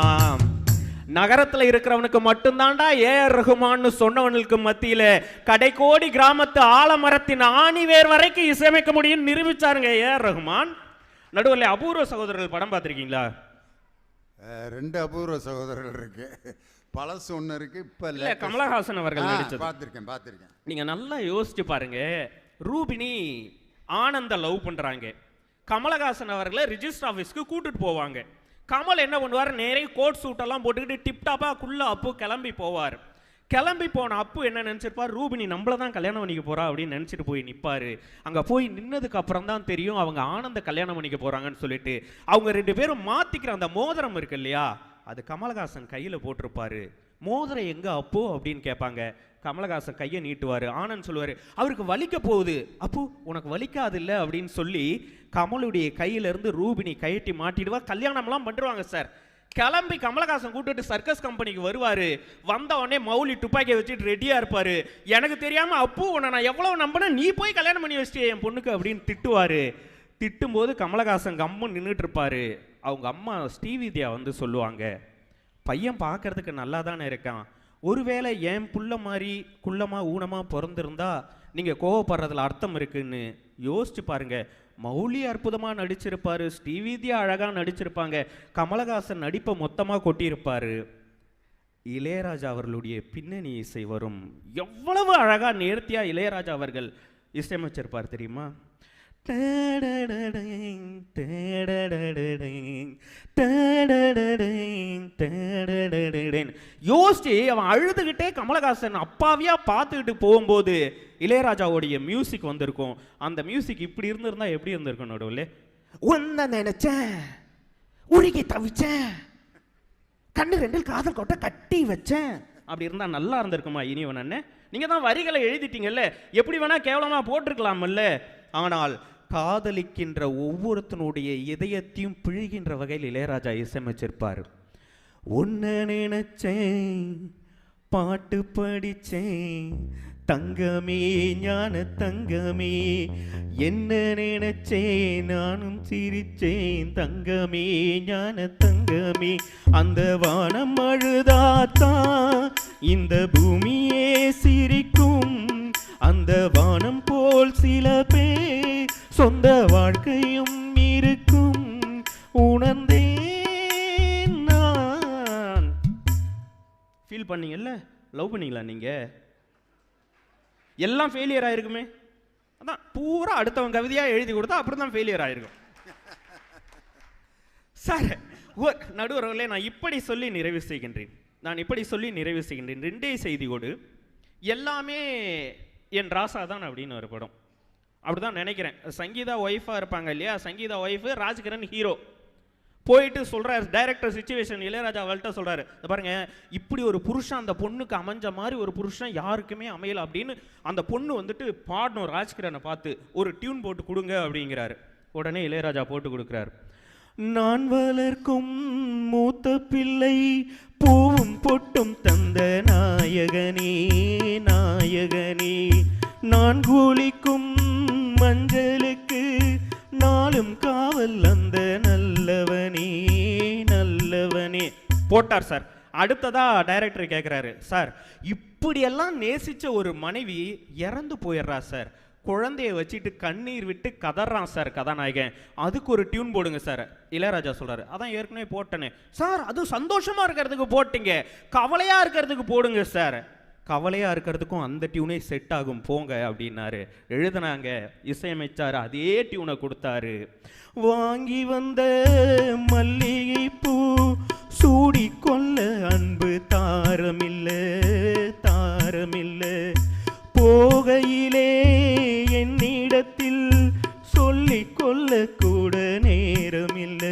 நகரத்துல இருக்கிறவனுக்கு மட்டும்தான்டா ஏஆர் ரஹ்மான்னு சொன்னவனுக்கு மத்தியில கடைக்கோடி கிராமத்து ஆலமரத்தின் ஆணிவேர் வரைக்கும் இசையமைக்க முடியும் நிரூபிச்சாருங்க ஏஆர் ரஹ்மான். நடுவில் அபூர்வ சகோதரர்கள் படம் பார்த்திருக்கீங்களா? ரெண்டு அபூர்வ சகோதரர்கள் இருக்கு. பழசு ஒன்று இருக்கு, இப்ப இல்ல கமலஹாசன் அவர்கள் நடிச்சது. பார்த்திருக்கேன். நீங்க நல்லா யோசிச்சு பாருங்க. ரூபினி ஆனந்த லவ் பண்றாங்க. கமலஹாசன் அவர்களை ரிஜிஸ்டர் ஆஃபீஸ்க்கு கூட்டிட்டு போவாங்க. கமல் என்ன பண்ணுவார், நேரே கோட் சூட்டெல்லாம் போட்டுக்கிட்டு டிப்டாப்பா குள்ள அப்பு கிளம்பி போவார். கிளம்பி போன அப்பு என்ன நினச்சிருப்பார், ரூபினி நம்மள தான் கல்யாணம் பண்ணிக்க போறா அப்படின்னு நினச்சிட்டு போய் நிற்பார். அங்கே போய் நின்னதுக்கு அப்புறம் தான் தெரியும் அவங்க ஆனந்த கல்யாணம் பண்ணிக்க போறாங்கன்னு சொல்லிட்டு. அவங்க ரெண்டு பேரும் மாத்திக்கிற அந்த மோதிரம் இருக்கு இல்லையா, அது கமலஹாசன் கையில் போட்டிருப்பாரு. மோதிரம் எங்க அப்போ அப்படின்னு கேட்பாங்க. கமலஹாசன் கையை நீட்டுவார். ஆனந்த் சொல்லுவார், அவருக்கு வலிக்க போகுது. அப்போ உனக்கு வலிக்காது இல்லை அப்படின்னு சொல்லி கமலுடைய கையிலேருந்து ரூபினி கையட்டி மாட்டிடுவா. கல்யாணம்லாம் பண்ணுவாங்க சார். கிளம்பி கமலஹாசன் கூப்பிட்டு சர்க்கஸ் கம்பெனிக்கு வருவார். வந்த உடனே மௌலி துப்பாக்கியை வச்சுட்டு ரெடியாக இருப்பார். எனக்கு தெரியாமல் அப்போ உன்னை நான் எவ்வளோ நம்பினேன், நீ போய் கல்யாணம் பண்ணி வச்சிட்டியே என் பொண்ணுக்கு அப்படின்னு திட்டுவார். திட்டும்போது கமலஹாசன் கம்முன்னு நின்றுட்டு இருப்பார். அவங்க அம்மா ஸ்ரீவித்யா வந்து சொல்லுவாங்க, பையன் பார்க்கறதுக்கு நல்லா தானே இருக்கான், ஒருவேளை என் புள்ள மாதிரி குள்ளமாக ஊனமாக பிறந்திருந்தா நீங்கள் கோவப்படுறதுல அர்த்தம் இருக்குன்னு யோசிச்சு பாருங்க. மௌலி அற்புதமாக நடிச்சிருப்பார், ஸ்ரீவித்யா அழகாக நடிச்சிருப்பாங்க, கமலஹாசன் நடிப்பை மொத்தமாக கொட்டியிருப்பார். இளையராஜா அவர்களுடைய பின்னணி இசை வரும். எவ்வளவு அழகாக நேர்த்தியாக இளையராஜா அவர்கள் இசையமைச்சிருப்பார் தெரியுமா? யோசிச்சு அவன் அழுதுகிட்டே கமலஹாசன் அப்பாவியா பார்த்துக்கிட்டு போகும்போது இளையராஜாவுடைய மியூசிக் வந்திருக்கும். அந்த மியூசிக் இப்படி இருந்திருந்தா எப்படி இருந்திருக்கும் நடுவில்? ஒன்ன நினைச்சேன், உருகி தவிச்சேன், கண்ணு ரெண்டில் காதல் கோட்டை கட்டி வச்சேன். அப்படி இருந்தா நல்லா இருந்திருக்குமா இனிவன் அண்ணன்? நீங்க தான் வரிகளை எழுதிட்டீங்கல்ல, எப்படி வேணா கேவலமா போட்டிருக்கலாமல்ல. ஆனால் காதலிக்கின்ற ஒவ்வொருத்தனுடைய இதயத்தையும் பிழிகின்ற வகையில் இளையராஜா இசையமைச்சிருப்பார். ஒன்ன நினைச்சேன், பாட்டு படிச்சேன், தங்கமே ஞான தங்கமே, என்ன நினைச்சேன் நானும் சிரிச்சேன், தங்கமே ஞான தங்கமே, அந்த வானம் அழுதாத்தான் இந்த பூமியே சிரிக்கும், அந்த வானம் போல் சில பேர் சொந்த வாழ்க்கையும் இருக்கும், உணர்ந்தேன் நான். ஃபீல் பண்ணீங்கல்ல? லவ் பண்ணீங்களா நீங்க? எல்லாம் ஃபெயிலியர் ஆயிருக்குமே. அதான் பூரா அடுத்தவன் கவிதையாக எழுதி கொடுத்தா அப்படி தான் ஃபெயிலியர் ஆயிருக்கும். சார் நடுவர்களே, நான் இப்படி சொல்லி நிறைவு செய்கின்றேன். ரெண்டே செய்தியோடு எல்லாமே என் ராசா தான் அப்படின்னு ஒரு படம். அப்படிதான் நினைக்கிறேன். சங்கீதா ஒய்ஃபாக இருப்பாங்க இல்லையா, சங்கீதா ஒய்ஃபு, ராஜ்கிரண் ஹீரோ. போயிட்டு சொல்கிறார் டைரக்டர் சுச்சுவேஷன், இளையராஜா அவள்கிட்ட சொல்கிறாரு, பாருங்க இப்படி ஒரு புருஷன் அந்த பொண்ணுக்கு அமைஞ்ச மாதிரி ஒரு புருஷன் யாருக்குமே அமையல அப்படின்னு அந்த பொண்ணு வந்துட்டு பாடணும் ராஜ்கிரனை பார்த்து, ஒரு டியூன் போட்டு கொடுங்க அப்படிங்கிறாரு. உடனே இளையராஜா போட்டு கொடுக்குறாரு. நான் வளர்க்கும் மூத்த பிள்ளை பூவும் பொட்டும் தந்த நாயகனே நாயகனே, நான் குளிக்கும் மஞ்சளுக்கு நாளும் காவல் அந்த நல்லவனே நல்லவனே போட்டார் சார். அடுத்ததா டைரக்டர் கேட்குறாரு, சார் இப்படியெல்லாம் நேசிச்ச ஒரு மனைவி இறந்து போயிடுறா சார், குழந்தைய வச்சுட்டு கண்ணீர் விட்டு கதறான் சார் கதாநாயகன், அதுக்கு ஒரு டியூன் போடுங்க சார். இளையராஜா சொல்றாரு, அதான் ஏற்கனவே போட்டனே சார். அது சந்தோஷமா இருக்கிறதுக்கு போட்டீங்க, கவலையா இருக்கிறதுக்கு போடுங்க சார். கவலையா இருக்கிறதுக்கும் அந்த டியூனே செட் ஆகும் போங்க அப்படின்னாரு. எழுதினாங்க, இசையமைச்சாரு, அதே டியூனை கொடுத்தாரு. வாங்கி வந்த மல்லிகை பூ சூடி கொள்ள அன்பு தாரமில்ல தாரமில்ல, போகையிலே என்னிடத்தில் சொல்லிக் கொள்ள கூட நேரமில்ல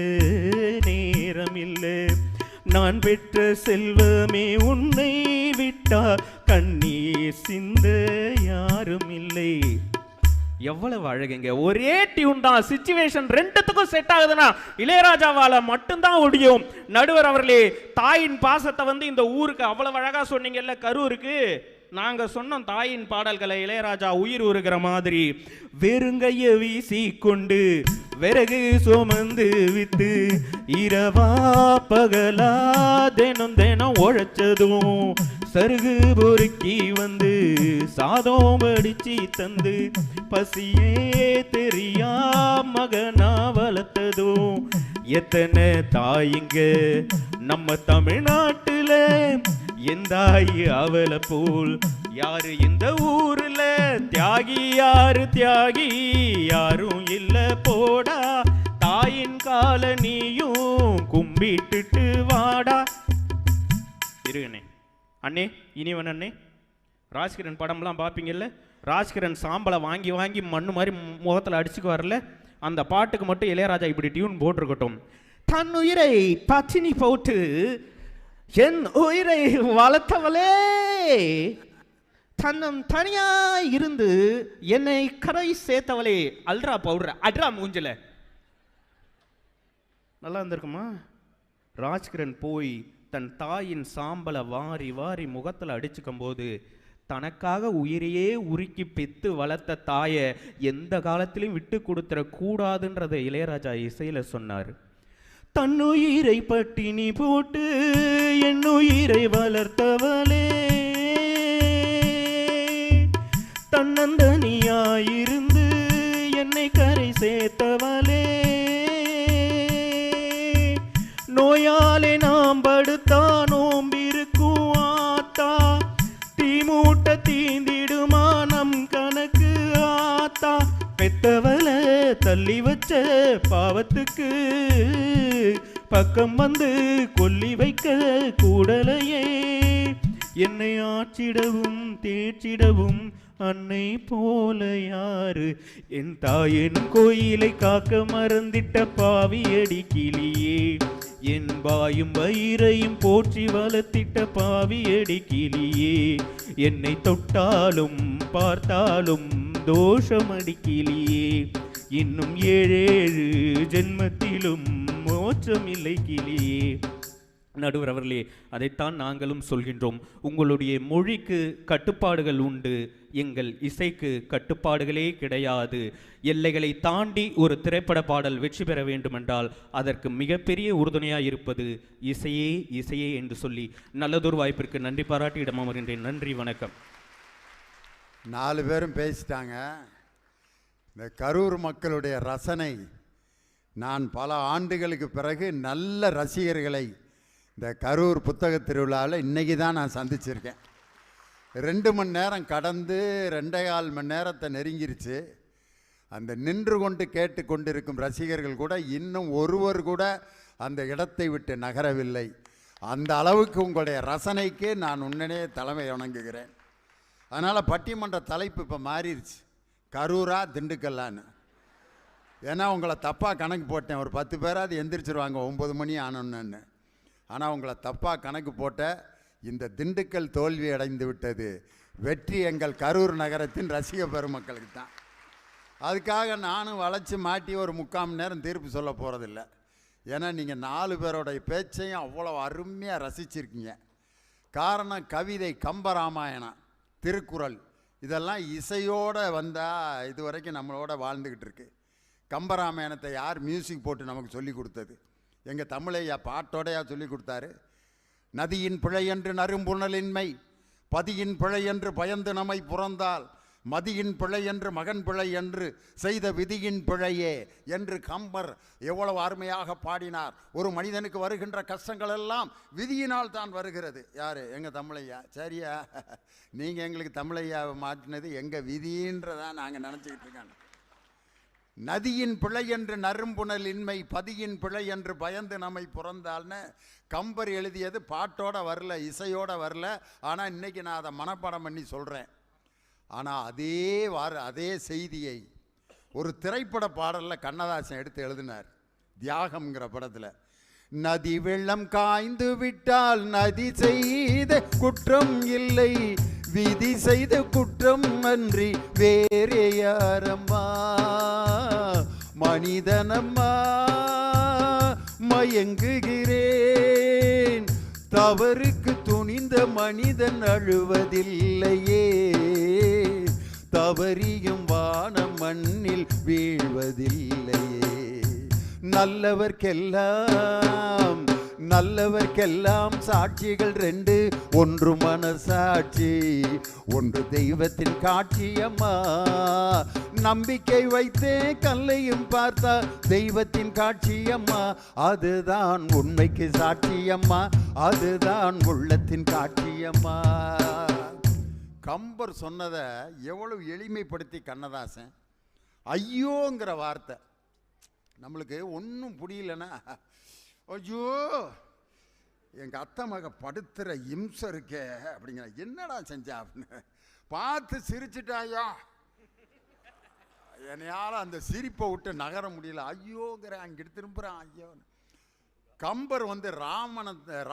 நேரமில்ல, நான் பெற்ற செல்வமே உன்னை விட்டா கண்ணீர் சிந்த யாரும் இல்லை. எவ்வளவு அழகுங்க, ஒரே டியூன் தான், சிச்சுவேஷன் ரெண்டுத்துக்கும் செட் ஆகுதுன்னா இளையராஜாவால மட்டும்தான் முடியும். நடுவர் அவர்களே, தாயின் பாசத்தை வந்து இந்த ஊருக்கு அவ்வளவு அழகா சொன்னீங்கல்ல, கரூருக்கு. நாங்க சொன்னோம் தாயின் பாடல்களை இளையராஜா உயிர் உருகிற மாதிரி. வெறுங்கைய வீசி கொண்டு விறகு சுமந்து வித்து இரவா பகலா தினம் தினம் உழைச்சதும், சருகு பொறுக்கி வந்து சாதம் படிச்சு தந்து பசியே தெரியா மகனா வளர்த்ததும், எத்தனை தாயிங்க நம்ம தமிழ்நாட்டுல, எந்தாயி அவளை போல் யாரு இந்த ஊர்ல, தியாகி யாரு தியாகி யாரும் இல்ல போடா, தாயின் கால நீயும் கும்பிட்டுட்டு வாடா. இருங்கண்ணே, அண்ணே இனிவன் அண்ணே, ராஜ்கிரண் படம்லாம் பார்ப்பீங்கல்ல, ராஜ்கிரண் சாம்பலை வாங்கி வாங்கி மண்ணு மாதிரி முகத்தில் அடிச்சுக்கு வரல, அந்த பாட்டுக்கு மட்டும் இளையராஜா இப்படி டியூன் போட்டிருக்கட்டும். தன் உயிரை பச்சினி போட்டு என் உயிரை வளர்த்தவளே, தன்னம் தனியாய் இருந்து என்னை கரை சேர்த்தவளே, அல்ரா பவுடர் அட்ரா மூஞ்சல. நல்லா இருந்திருக்குமா? ராஜ்கிரண் போய் தன் தாயின் சாம்பலை வாரி வாரி முகத்தில் அடிச்சுக்கும் போது, தனக்காக உயிரையே உருக்கி பெத்து வளர்த்த தாயை எந்த காலத்திலையும் விட்டு கொடுத்துட கூடாதுன்றதை இளையராஜா இசையில சொன்னார். தன்னுயிரை பட்டினி போட்டு என் உயிரை வளர்த்தவளே, தன்னந்தனியாயிருந்து என்னை கரை சேர்த்தவளே, நோயாலே நாம் படுத்தா நோம்பிருக்கும் ஆத்தா, தீமூட்ட தீந்திடுமா நம் கணக்கு ஆத்தா, பெத்தவள தள்ளி வச்ச பாவத்துக்கு பக்கம் வந்து கொல்லி வைக்க கூடலையே. என்னை ஆற்றிடவும் தேற்றிடவும் அன்னை போல யாரு? என் தாயின் கோயிலை காக்க மறந்திட்ட பாவியடி கிளியே. என் வாயும் வயிறையும் போற்றி வளர்த்திட்ட பாவியடி கிளியே. என்னை தொட்டாலும் பார்த்தாலும் தோஷமடி கிளியே. இன்னும் 7 ஜென்மத்திலும் மோட்சமில்லை கிளியே. நடுவர் அவர்களே, அதைத்தான் நாங்களும் சொல்கின்றோம். உங்களுடைய மொழிக்கு கட்டுப்பாடுகள் உண்டு, எங்கள் இசைக்கு கட்டுப்பாடுகளே கிடையாது. எல்லைகளை தாண்டி ஒரு திரைப்பட பாடல் வெற்றி பெற வேண்டுமென்றால் அதற்கு மிகப்பெரிய உறுதுணையாக இருப்பது இசையே இசையே என்று சொல்லி நல்லதொரு வாய்ப்பிற்கு நன்றி பாராட்டி இடம் அமர்கின்றேன். நன்றி, வணக்கம். 4 பேரும் பேசிட்டாங்க. இந்த கரூர் மக்களுடைய ரசனை, நான் பல ஆண்டுகளுக்கு பிறகு நல்ல ரசிகர்களை இந்த கரூர் புத்தக திருவிழாவில் இன்றைக்கி தான் நான் சந்திச்சிருக்கேன். 2 மணி நேரம் கடந்து 2.25 மணி நேரத்தை நெருங்கிருச்சு. அந்த நின்று கொண்டு கேட்டு கொண்டிருக்கும் ரசிகர்கள் கூட இன்னும் ஒருவர் கூட அந்த இடத்தை விட்டு நகரவில்லை. அந்த அளவுக்கு உங்களுடைய ரசனைக்கு நான் உடனே தலைமை வணங்குகிறேன். அதனால் பட்டிமன்ற தலைப்பு இப்போ மாறிடுச்சு, கரூரா திண்டுக்கல்லான்னு. ஏன்னா உங்களை தப்பாக கணக்கு போட்டேன். ஒரு 10 பேராது எந்திரிச்சிருவாங்க 9 மணி ஆனோன்னு. ஆனால் உங்களை தப்பாக கணக்கு போட்ட இந்த திண்டுக்கல் தோல்வி அடைந்து விட்டது. வெற்றி எங்கள் கரூர் நகரத்தின் ரசிக பெருமக்களுக்கு தான். அதுக்காக நானும் வளைச்சி மாட்டி ஒரு 3/4 மணி நேரம் தீர்ப்பு சொல்ல போகிறதில்ல. ஏன்னா நீங்கள் 4 பேரோடைய பேச்சையும் அவ்வளோ அருமையாக ரசிச்சிருக்கீங்க. காரணம், கவிதை, கம்பராமாயணம், திருக்குறள் இதெல்லாம் இசையோடு வந்தால் இது வரைக்கும் நம்மளோட வாழ்ந்துக்கிட்டு இருக்கு. கம்பராமாயணத்தை யார் மியூசிக் போட்டு நமக்கு சொல்லி கொடுத்தது? எங்கள் தமிழையா பாட்டோடையா சொல்லி கொடுத்தாரு. நதியின் பிழையென்று நறும்புணலின்மை, பதியின் பிழையென்று பயந்து நம்மை புறந்தால், மதியின் பிழை என்று மகன் பிழை என்று செய்த விதியின் பிழையே என்று கம்பர் எவ்வளவு அருமையாக பாடினார். ஒரு மனிதனுக்கு வருகின்ற கஷ்டங்கள் எல்லாம் விதியினால் தான் வருகிறது. யார்? எங்கள் தமிழையா. சரியா, நீங்கள் எங்களுக்கு தமிழையாவை மாற்றினது எங்கள் விதின்றதான் நாங்கள் நினச்சிக்கிட்டு இருக்கோம். நதியின் பிழை என்று நறும்புணல் இன்மை, பதியின் பிழை என்று பயந்து நம்மை புறந்தால்னு கம்பர் எழுதியது பாட்டோட வரல, இசையோட வரல. ஆனால் இன்றைக்கி நான் அதை மனப்பாடம் பண்ணி சொல்கிறேன். ஆனால் அதே செய்தியை ஒரு திரைப்பட பாடலில் கண்ணதாசன் எடுத்து எழுதினார். தியாகம்ங்கிற படத்தில், நதி வெள்ளம் காய்ந்து விட்டால் நதி செய்த குற்றம் இல்லை, விதி செய்த குற்றம் அன்றி வேறே யாரம்மா, மனிதனம்மா மயங்குகிறேன், தவறுக்கு துணிந்த மனிதன் அழுவதில்லையே, தவறியும் வானம் மண்ணில் வீழ்வதில்லையே, நல்லவர்க்கெல்லாம் சாட்சிகள் 2, ஒன்று மனசாட்சி, ஒன்று தெய்வத்தின் காட்சியம்மா, நம்பிக்கை வைத்தே கல்லையும் பார்த்தா தெய்வத்தின் காட்சியம்மா, அதுதான் உண்மைக்கு சாட்சியம்மா, அதுதான் உள்ளத்தின் காட்சியம்மா. கம்பர் சொன்னதை எவ்வளவு எளிமைப்படுத்தி கண்ணதாசன், ஐயோங்கிற வார்த்தை நம்மளுக்கு ஒன்றும் புரியலன்னா, ஐயோ எங்கள் அத்தை மக படுத்துகிற இம்சம் இருக்கே அப்படிங்கிற, என்னடா செஞ்சா அப்படின்னு பார்த்து சிரிச்சிட்டாயா, என்னையால் அந்த சிரிப்பை விட்டு நகர முடியல, ஐயோங்கிற அங்கிட்டு திரும்புகிறான் ஐயோ. கம்பர்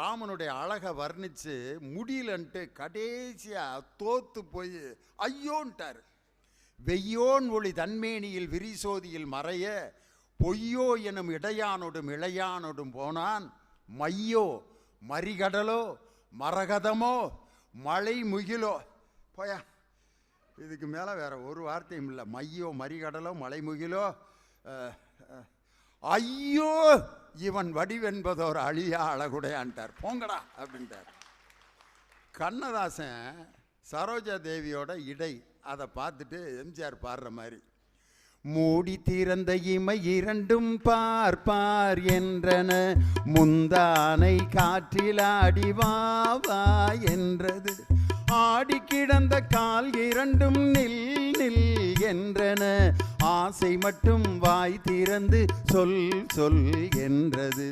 ராமனுடைய அழகை வர்ணித்து முடியலன்ட்டு கடைசியாக தோத்து போய் ஐயோன்ட்டார். வெய்யோன் ஒளி தன்மேனியில் விரிசோதியில் மறைய, பொய்யோ எனும் இடையானோடும் இளையானோடும் போனான், மையோ மறிகடலோ மரகதமோ மழை முகிலோ, போயா இதுக்கு மேலே வேற ஒரு வார்த்தையும் இல்லை. மையோ மறிகடலோ மழை முகிலோ, ஐயோ இவன் வடிவென்பதோர் அழியா அழகுடையான்ட்டார், போங்கடா அப்படின்ட்டார். கண்ணதாசன் சரோஜா தேவியோட இடை அதை பார்த்துட்டு எம்ஜிஆர் பாடுற மாதிரி, மூடி திறந்த இமை 2 பார்ப்பார் என்றன, முந்தானை காற்றில் ஆடிவாவா என்றது, ஆடி கிடந்த கால் 2 நில் நில் என்றன, ஆசை மட்டும் வாய் திறந்து சொல் சொல் என்றது.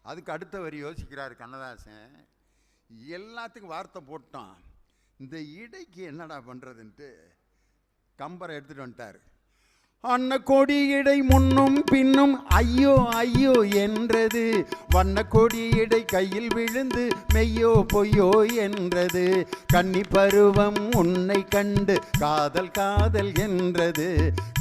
அதுக்கு அடுத்த வரி யோசிக்கிறார் கண்ணதாசன். எல்லாத்துக்கும் வார்த்தை போட்டான், இந்த இடைக்கு என்னடா பண்ணுறதுன்ட்டு கம்பரை எடுத்துகிட்டு வந்துட்டார். அன்ன கொடி இடை முன்னும் பின்னும் ஐயோ ஐயோ என்றது, வண்ண கொடி இடை கையில் விழுந்து மெய்யோ பொய்யோ என்றது, கன்னி பருவம் உன்னை கண்டு காதல் காதல் என்றது,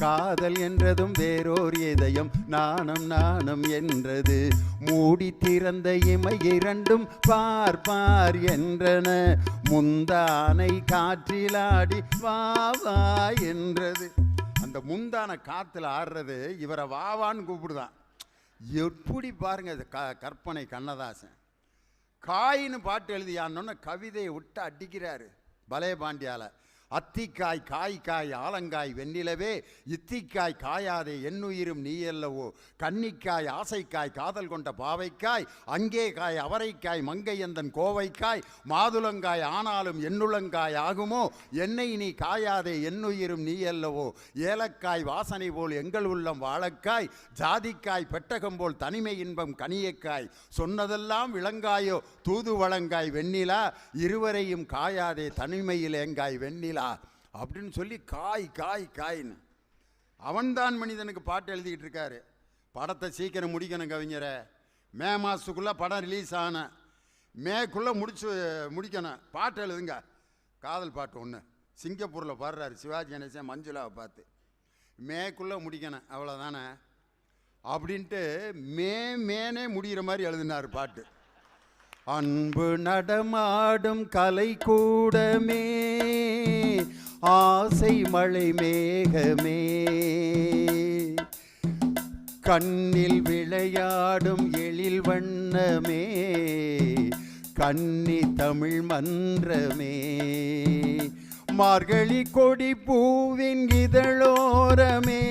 காதல் என்றதும் வேறோர் இதயம் நாணம் நாணம் என்றது, மூடி திறந்த இமை இரண்டும் பார் பார் என்றன, முந்தானை காற்றிலாடி வா வா என்றது. அந்த முந்தான காத்துல ஆடுறது இவரை வாவான்னு கூப்பிடுதான். எப்படி பாருங்க கற்பனை கண்ணதாசன். காயின்னு பாட்டு எழுதியான்னு கவிதையை விட்டு அடிக்கிறாரு பலே பாண்டியால. அத்திக்காய் காய் காய் ஆலங்காய் வெண்ணிலவே, இத்திக்காய் காயாதே என்னுயிரும் நீ அல்லவோ, கன்னிக்காய் ஆசைக்காய் காதல் கொண்ட பாவைக்காய், அங்கே காய் அவரைக்காய் மங்கையந்தன் கோவைக்காய், மாதுளங்காய் ஆனாலும் என்னுளங்காய் ஆகுமோ, என்னை நீ காயாதே என்னுயிரும் நீ அல்லவோ, ஏலக்காய் வாசனை போல் எங்கள் உள்ளம் வாழக்காய், ஜாதிக்காய் பெட்டகம் போல் தனிமை இன்பம் கனியக்காய், சொன்னதெல்லாம் விளங்காயோ தூது வழங்காய் வெண்ணிலா, இருவரையும் காயாதே தனிமையில் ஏங்காய் வெண்ணிலா அப்படின்னு சொல்லி காய் காய் காய்னு அவன்தான் மனிதனுக்கு பாட்டு எழுதிக்கிட்டு இருக்காரு. படத்தை சீக்கிரம் முடிக்கணும் கவிஞரை. மே மாதத்துக்குள்ளே படம் ரிலீஸ் ஆன மேக்குள்ளே முடிக்கணும். பாட்டு எழுதுங்க. காதல் பாட்டு ஒன்று சிங்கப்பூரில் பாடுறாரு சிவாஜி கணேசன் மஞ்சுளாவை பார்த்து. மேக்குள்ளே முடிக்கணும் அவ்வளோதானே அப்படின்ட்டு மேனே முடிகிற மாதிரி எழுதினார் பாட்டு. அன்பு நடமாடும் கலை கூடமே, ஆசை மழை மேகமே, கண்ணில் விளையாடும் எழில் வண்ணமே, கன்னி தமிழ் மன்றமே, மார்கழி கொடி பூவின் இதழோரமே,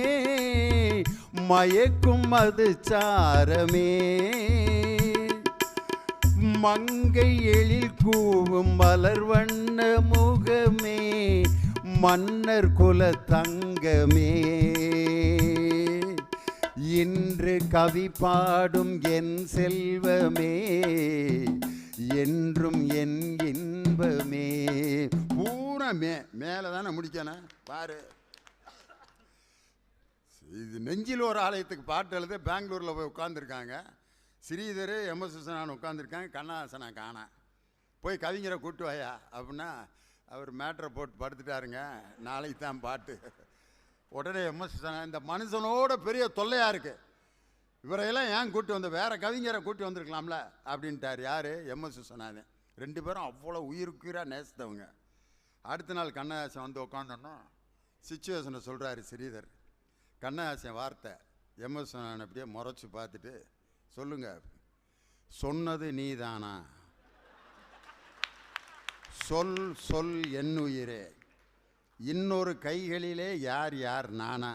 மயக்கும் மது சாரமே, மங்கை எழில் கூவும் மலர் வண்ண முகமே, மன்னர் குல தங்கமே, இன்று கவி பாடும் என் செல்வமே, என்றும் என் இன்பமே. பூரா மேலே தானே முடிக்கணும் பாரு. இது நெஞ்சில் ஒரு ஆலயத்துக்கு பாட்டு எழுத பெங்களூரில் போய் உட்காந்துருக்காங்க. ஸ்ரீதர் எம்எஸ் சுசனான் உட்காந்துருக்காங்க. கண்ணதாசனை காண போய் கவிஞரை கூட்டு வாயா அப்படின்னா அவர் மேட்ரை போட்டு படுத்துட்டாருங்க, நாளைக்கு தான் பாட்டு. உடனே எம்எஸ் சுசனான் இந்த மனுஷனோட பெரிய தொல்லையாக இருக்குது, இவரையெல்லாம் ஏன் கூட்டி வந்து வேறு கவிஞரை கூட்டி வந்திருக்கலாம்ல அப்படின்ட்டார். யார்? எம்எஸ் சுசனான். ரெண்டு பேரும் அவ்வளோ உயிருக்குயிராக நேசித்தவங்க. அடுத்த நாள் கண்ணதாசன் வந்து உட்காந்தோன்னா சிச்சுவேஷனை சொல்கிறாரு ஸ்ரீதர். கண்ணதாசன் வார்த்தை எம்எஸ் சுசனான் அப்படியே முறைச்சி பார்த்துட்டு, சொல்லுங்க, சொன்னது நீதானா, சொல் சொல் என்னுயிரே, இன்னொரு கைகளிலே யார் யார் நானா,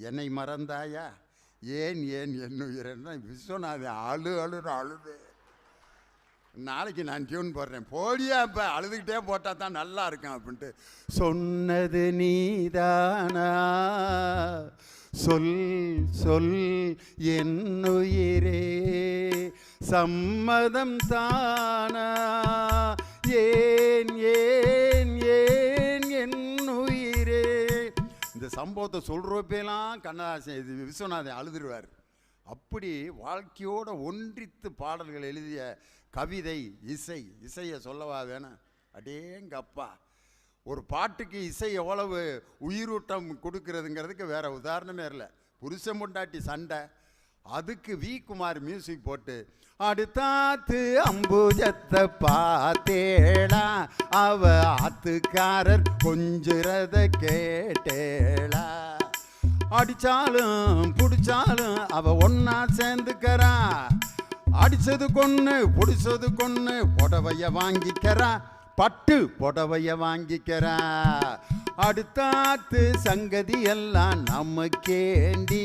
என்னை மறந்தாயா, ஏன் ஏன் என்னுயிரேன்னா விஸ்வநாதன் அழுது. நாளைக்கு நான் டியூன் போடுறேன், போடியா இப்போ அழுதுகிட்டே போட்டால் தான் நல்லா இருக்கும் அப்படின்ட்டு, சொன்னது நீதானா, சொல் சொல் என்னுயிரே, சம்மதம் தானா, ஏன் ஏன் ஏன் என்னுயிரே. இந்த சம்பவத்தை சொல்கிறப்பெல்லாம் கண்ணதாசன் இது விஸ்வநாதன் அழுதுருவார். அப்படி வாழ்க்கையோடு ஒன்றித்து பாடல்கள் எழுதிய கவிதை இசையை சொல்லவா வேணும். அடேங்கப்பா, ஒரு பாட்டுக்கு இசை எவ்வளவு உயிரூட்டம் கொடுக்கறதுங்கிறதுக்கு வேற உதாரணமே இல்லை. புருஷன் பொண்டாட்டி சண்டை, அதுக்கு வி குமார் மியூசிக் போட்டு, அடுத்தாத்து அம்புஜத்தை பார்த்தேளா, அவ ஆத்துக்காரர் கொஞ்சுறத கேட்டேளா, அடிச்சாலும் பிடிச்சாலும் அவ ஒன்னா சேர்ந்துக்கிறா, அடிச்சது கொன்னு பிடிச்சது கொன்னு புடவைய வாங்கிக்கிறா, பட்டு புடவைய வாங்கிக்கிறா, அடுத்தாத்து சங்கதி எல்லாம் நமக்கேண்டி,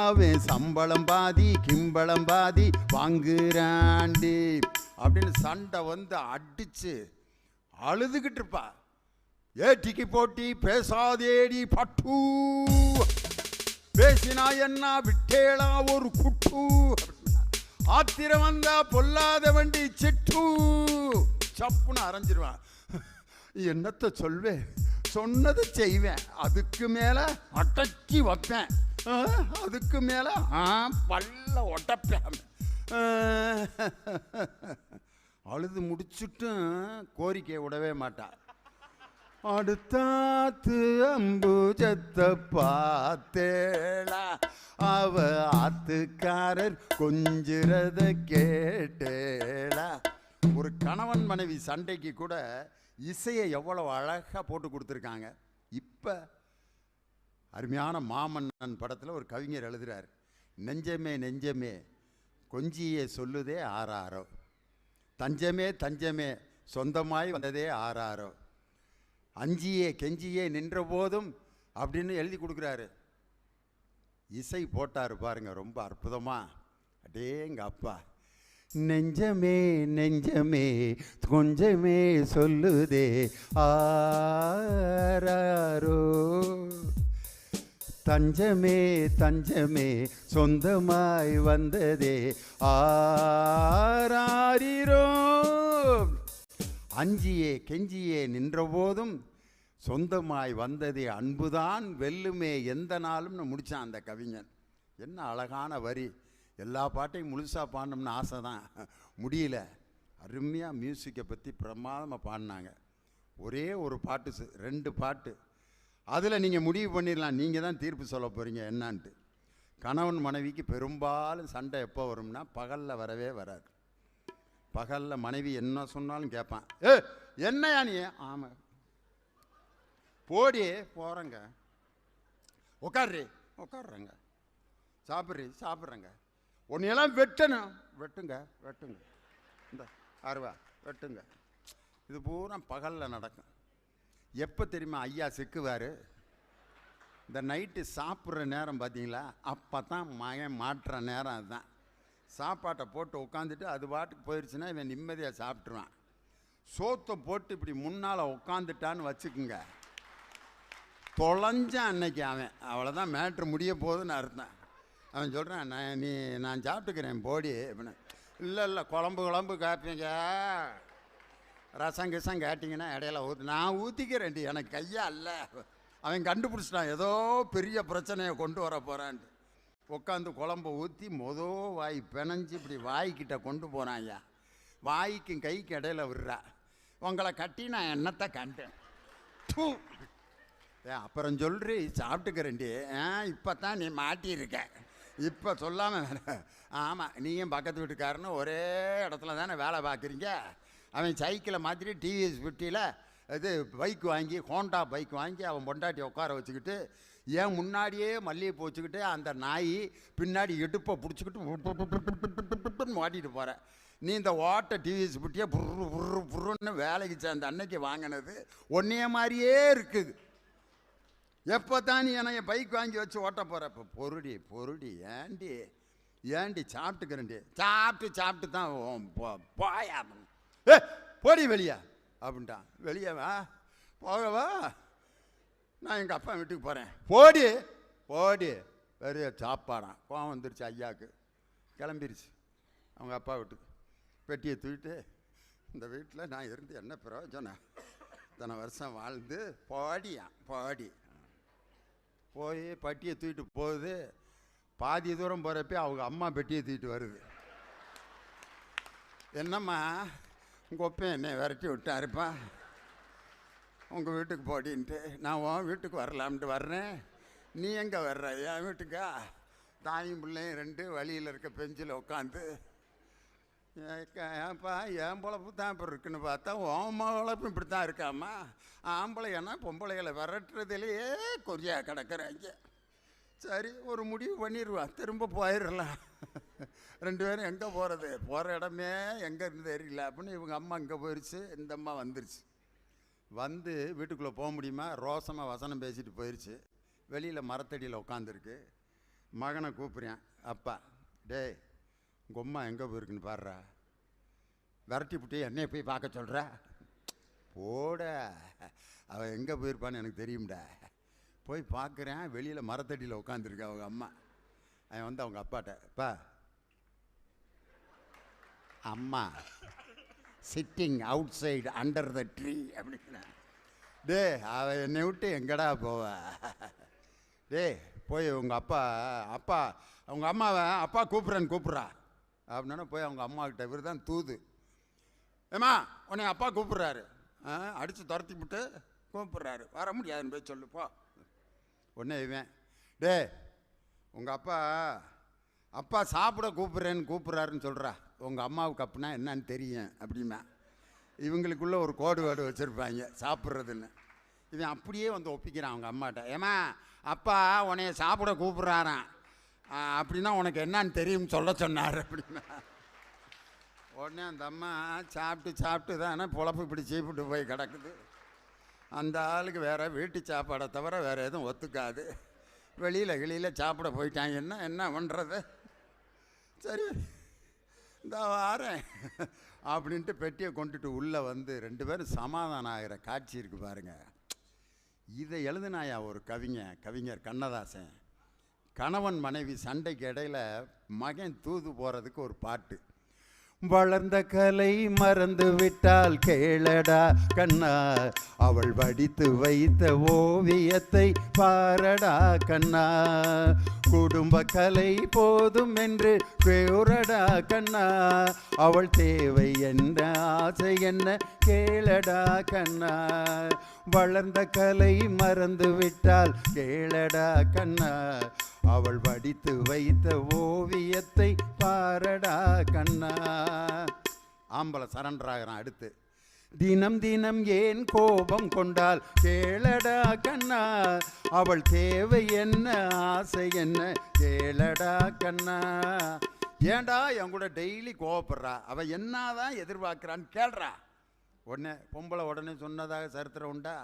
அவன் சம்பளம் பாதி கிம்பளம் பாதி வாங்குறாண்டி அப்படின்னு சண்டை வந்து அடிச்சு அழுதுகிட்டு இருப்பா. ஏட்டிக்கு போட்டி பேசாதேடி பட்டு, பேசினா என்ன விட்டேளா ஒரு குட்டு, ஆத்திரம் வந்தா பொல்லாத வண்டி சிட்டு, சப்புன்னு அரைஞ்சிருவான். என்னத்த சொல்வேன், சொன்னது செய்வேன், அதுக்கு மேல அடக்கி வைப்பேன், அதுக்கு மேல பல்ல ஒட்டப்பேன். அழுது முடிச்சுட்டும் கோரிக்கையை விடவே மாட்டான். அடுத்தாத்து அம்புஜத்தை பார்த்தேளா, அவ ஆத்துக்காரர் கொஞ்சிறத கேட்டேளா. ஒரு கணவன் மனைவி சண்டைக்கு கூட இசையை எவ்வளவு அழகா போட்டு கொடுத்துருக்காங்க. இப்ப அருமையான மாமன்னன் படத்தில் ஒரு கவிஞர் எழுதுறார், நெஞ்சமே நெஞ்சமே கொஞ்சியே சொல்லுதே ஆறாரோ, தஞ்சமே தஞ்சமே சொந்தமாய் வந்ததே ஆறாரோ, அஞ்சியே கெஞ்சியே நின்ற போதும் அப்படின்னு எழுதி கொடுக்குறாரு. இசை போட்டார் பாருங்க, ரொம்ப அற்புதமா. அடேங்க அப்பா, நெஞ்சமே நெஞ்சமே கொஞ்சமே சொல்லுதே ஆராரோ, தஞ்சமே தஞ்சமே சொந்தமாய் வந்ததே ஆராரிரோ, அஞ்சியே கெஞ்சியே நின்றபோதும் சொந்தமாய் வந்ததே அன்புதான் வெல்லுமே எந்த நாளும்னு முடித்தான் அந்த கவிஞன். என்ன அழகான வரி. எல்லா பாட்டையும் முழுசாக பாடணும்னு ஆசை தான், முடியல. அருமையாக மியூசிக்கை பற்றி பிரமாதமாக பாடினாங்க. ஒரே ஒரு பாட்டு, 2 பாட்டு, அதில் நீங்கள் முடிவு பண்ணிடலாம், நீங்கள் தான் தீர்ப்பு சொல்ல போகிறீங்க என்னான்ட்டு. கணவன் மனைவிக்கு பெரும்பாலும் சண்டை எப்போ வரும்னா பகலில் வரவே வராது. பகலில் மனைவி என்ன சொன்னாலும் கேட்பான், என்னையா நீ, ஆமாம் போடி போகிறேங்க, உட்கார்றி உட்காடுறேங்க, சாப்பிட்றேங்க, உன்னையெல்லாம் வெட்டணும், வெட்டுங்க வெட்டுங்க, இந்த அருவா வெட்டுங்க. இது பூரா பகலில் நடக்கும். எப்போ தெரியுமா ஐயா சிக்குவார், இந்த நைட்டு சாப்பிட்ற நேரம் பார்த்தீங்களா, அப்போ தான் மகன் மாட்டுற நேரம். அதுதான் சாப்பாட்டை போட்டு உட்காந்துட்டு அது பாட்டுக்கு போயிடுச்சுன்னா இவன் நிம்மதியாக சாப்பிட்ருவான். சோத்தை போட்டு இப்படி முன்னால் உட்காந்துட்டான்னு வச்சுக்குங்க, தொலைஞ்சான் அன்னைக்கு அவன், அவ்வளோதான் மேட்ரு முடிய போகுதுன்னு அர்த்தம். அவன் சொல்கிறான், நான் சாப்பிட்டுக்கிறேன் போடி அப்படின்னு. இல்லை குழம்பு காப்பீங்க, ரசம் கிசம் கேட்டிங்கன்னா இடையில நான் ஊற்றிக்கிறேன்டி, எனக்கு கையா இல்லை. அவன் கண்டுபிடிச்சிட்டான் ஏதோ பெரிய பிரச்சனையை கொண்டு வர போகிறான்ட்டு. உட்காந்து குழம்பு ஊற்றி வாய் பிணைஞ்சி இப்படி வாய்க்கிட்ட கொண்டு போகிறான் ஐயா. வாய்க்கும் கைக்கு இடையில விடுறா, உங்களை கட்டி நான் என்னத்தை கண்டேன், அப்புறம் சொல்றி சாப்பிட்டுக்கிறேன்டி, இப்போ தான் நீ மாட்டியிருக்க, இப்போ சொல்லாமல். ஆமாம், நீயும் பக்கத்து வீட்டுக்காரன்னு ஒரே இடத்துல தானே வேலை பார்க்குறீங்க. அவன் சைக்கிளை மாற்றிட்டு டிவிஎஸ் 50ல் இது பைக் வாங்கி, ஹோண்டா பைக் வாங்கி அவன் பொண்டாட்டியை உட்கார வச்சுக்கிட்டு, ஏன் முன்னாடியே மல்லிகைப்பூ வச்சுக்கிட்டு அந்த நாய் பின்னாடி இடுப்பை பிடிச்சிக்கிட்டு ஓட்டிகிட்டு போகிற. நீ இந்த ஓட்ட டிவிஎஸ் 50 புர்ரு புர்ரு புர்ருன்னு வேலைக்கு சேர்ந்த அன்னைக்கு வாங்கினது ஒன்றைய மாதிரியே இருக்குது. எப்போ தான் நீ என்னைய பைக் வாங்கி வச்சு ஓட்ட போகிற? இப்போ பொருடி ஏண்டி சாப்பிட்டுக்கிறேன்டி, சாப்பிட்டு தான் போயா போடி வெளியா அப்படின்ட்டான். வெளியே வா, போகவா, நான் எங்கள் அப்பா வீட்டுக்கு போகிறேன், போடி பெரிய சாப்பாடான். கோவம் வந்துருச்சு ஐயாவுக்கு, கிளம்பிருச்சு அவங்க அப்பா வீட்டுக்கு. பெட்டியை தூக்கிட்டு, இந்த வீட்டில் நான் இருந்து என்ன பிரயோஜனம், இத்தனை வருஷம் வாழ்ந்து போடி போய் பட்டியை தூக்கிட்டு போகுது. பாதி தூரம் போகிறப்ப அவங்க அம்மா பெட்டியை தூக்கிட்டு வருது. என்னம்மா உங்கள் ஒப்பன் என்னை விரட்டி விட்டாருப்பா, உங்கள் வீட்டுக்கு போடின்ட்டு. நான் உன் வீட்டுக்கு வரலாம்ட்டு வர்றேன், நீ எங்கே வர்ற? என் வீட்டுக்கா? தாயும் பிள்ளையும் 2 வழியில் இருக்க பெஞ்சில் உட்காந்து, ஏன்ப்பா என் பொழப்பு தான் இப்போ இருக்குன்னு பார்த்தா உன் பொழப்பு இப்படி தான் இருக்காம்மா. ஆம்பளைன்னா பொம்பளைகளை விரட்டுறதுலையே கொரியா கிடக்குறாங்க. சரி, ஒரு முடிவு பண்ணிடுவா, திரும்ப போயிடலாம். 2 பேரும் எங்கே போகிறது, போகிற இடமே எங்கே இருந்து தெரியல அப்படின்னு இவங்க அம்மா இங்கே போயிடுச்சு, இந்த அம்மா வந்துருச்சு. வந்து வீட்டுக்குள்ளே போக முடியுமா, ரோசமாக வசனம் பேசிட்டு போயிடுச்சு. வெளியில் மரத்தடியில் உட்காந்துருக்கு. மகனை கூப்பிட்றேன், அப்பா டேய் உங்கள் அம்மா எங்கே போயிருக்குன்னு பாடுறா, விரட்டி விட்டு என்னைய போய் பார்க்க சொல்கிற, போட அவள் எங்கே போயிருப்பான்னு எனக்கு தெரியும்டா. போய் பார்க்குறேன், வெளியில் மரத்தடியில் உட்காந்துருக்கா அவங்க அம்மா. அவன் வந்து அவங்க அப்பாட்ட, அம்மா sitting out side under the tree அப்படின்னா. டே அவள் என்னை விட்டு எங்கடா போவ? டே போய் உங்கள் அப்பா அவங்க அம்மாவை அப்பா கூப்பிட்றா அப்படின்னா போய் அவங்க அம்மாக்கிட்ட. இவர் தான் தூது. ஏம்மா உன்னை அப்பா கூப்பிட்றாரு, அடித்து துரத்தி விட்டு கூப்பிட்றாரு, வர முடியாதுன்னு போய் சொல்லுப்போ. உடனே இவன், டே உங்கள் அப்பா சாப்பிட கூப்பிட்றாருன்னு சொல்கிறா. உங்கள் அம்மாவுக்கு அப்படின்னா என்னன்னு தெரியும் அப்படின்னா. இவங்களுக்குள்ள ஒரு கோடு வச்சுருப்பாங்க சாப்பிட்றதுன்னு. இவன் அப்படியே வந்து ஒப்பிக்கிறான் அவங்க அம்மாட்ட. ஏம்மா அப்பா உன்னைய சாப்பிட கூப்பிட்றாரான், அப்படின்னா உனக்கு என்னான்னு தெரியும்னு சொல்ல சொன்னார் அப்படின்னா. உடனே அந்த அம்மா சாப்பிட்டு தானே பொழப்பு இப்படி சீப்பிட்டு போய் கிடக்குது. அந்த ஆளுக்கு வேறு வீட்டு சாப்பாடை தவிர வேறு எதுவும் ஒத்துக்காது. வெளியில் சாப்பிட போயிட்டாங்கன்னா என்ன பண்ணுறது? சரி இந்த வாரேன் அப்படின்ட்டு பெட்டியை கொண்டுட்டு உள்ளே வந்து 2 பேரும் சமாதானம் ஆகிற காட்சி இருக்குது பாருங்கள். இதை எழுதினாயா ஒரு கவிஞர் கண்ணதாசன். கணவன் மனைவி சண்டைக்கு இடையில் மகன் தூது போகிறதுக்கு ஒரு பாட்டு. வளர்ந்த கலை மறந்து விட்டால் கேளடா கண்ணா, அவள் வடித்து வைத்த ஓவியத்தை பாரடா கண்ணா, குடும்ப கலை போதும் என்று பேரடா கண்ணா, அவள் தேவை என்ன ஆசை என்ன கேளடா கண்ணா, வளர்ந்த கலை மறந்து விட்டால் கேளடா கண்ணா, அவள் வடித்து வைத்த ஓவியத்தை பாரடா கண்ணா. ஆம்பளை சரண்டராகிறான். அடுத்து, தினம் தினம் ஏன் கோபம் கொண்டால் கேளடா கண்ணா, அவள் தேவை என்ன ஆசை என்ன கேளடா கண்ணா. ஏண்டா என் கூட டெய்லி கோவப்படுறா, அவள் என்னதான் எதிர்பார்க்குறான்னு கேள்றா. பொம்பளை சொன்னதாக சரித்திரம் உண்டா?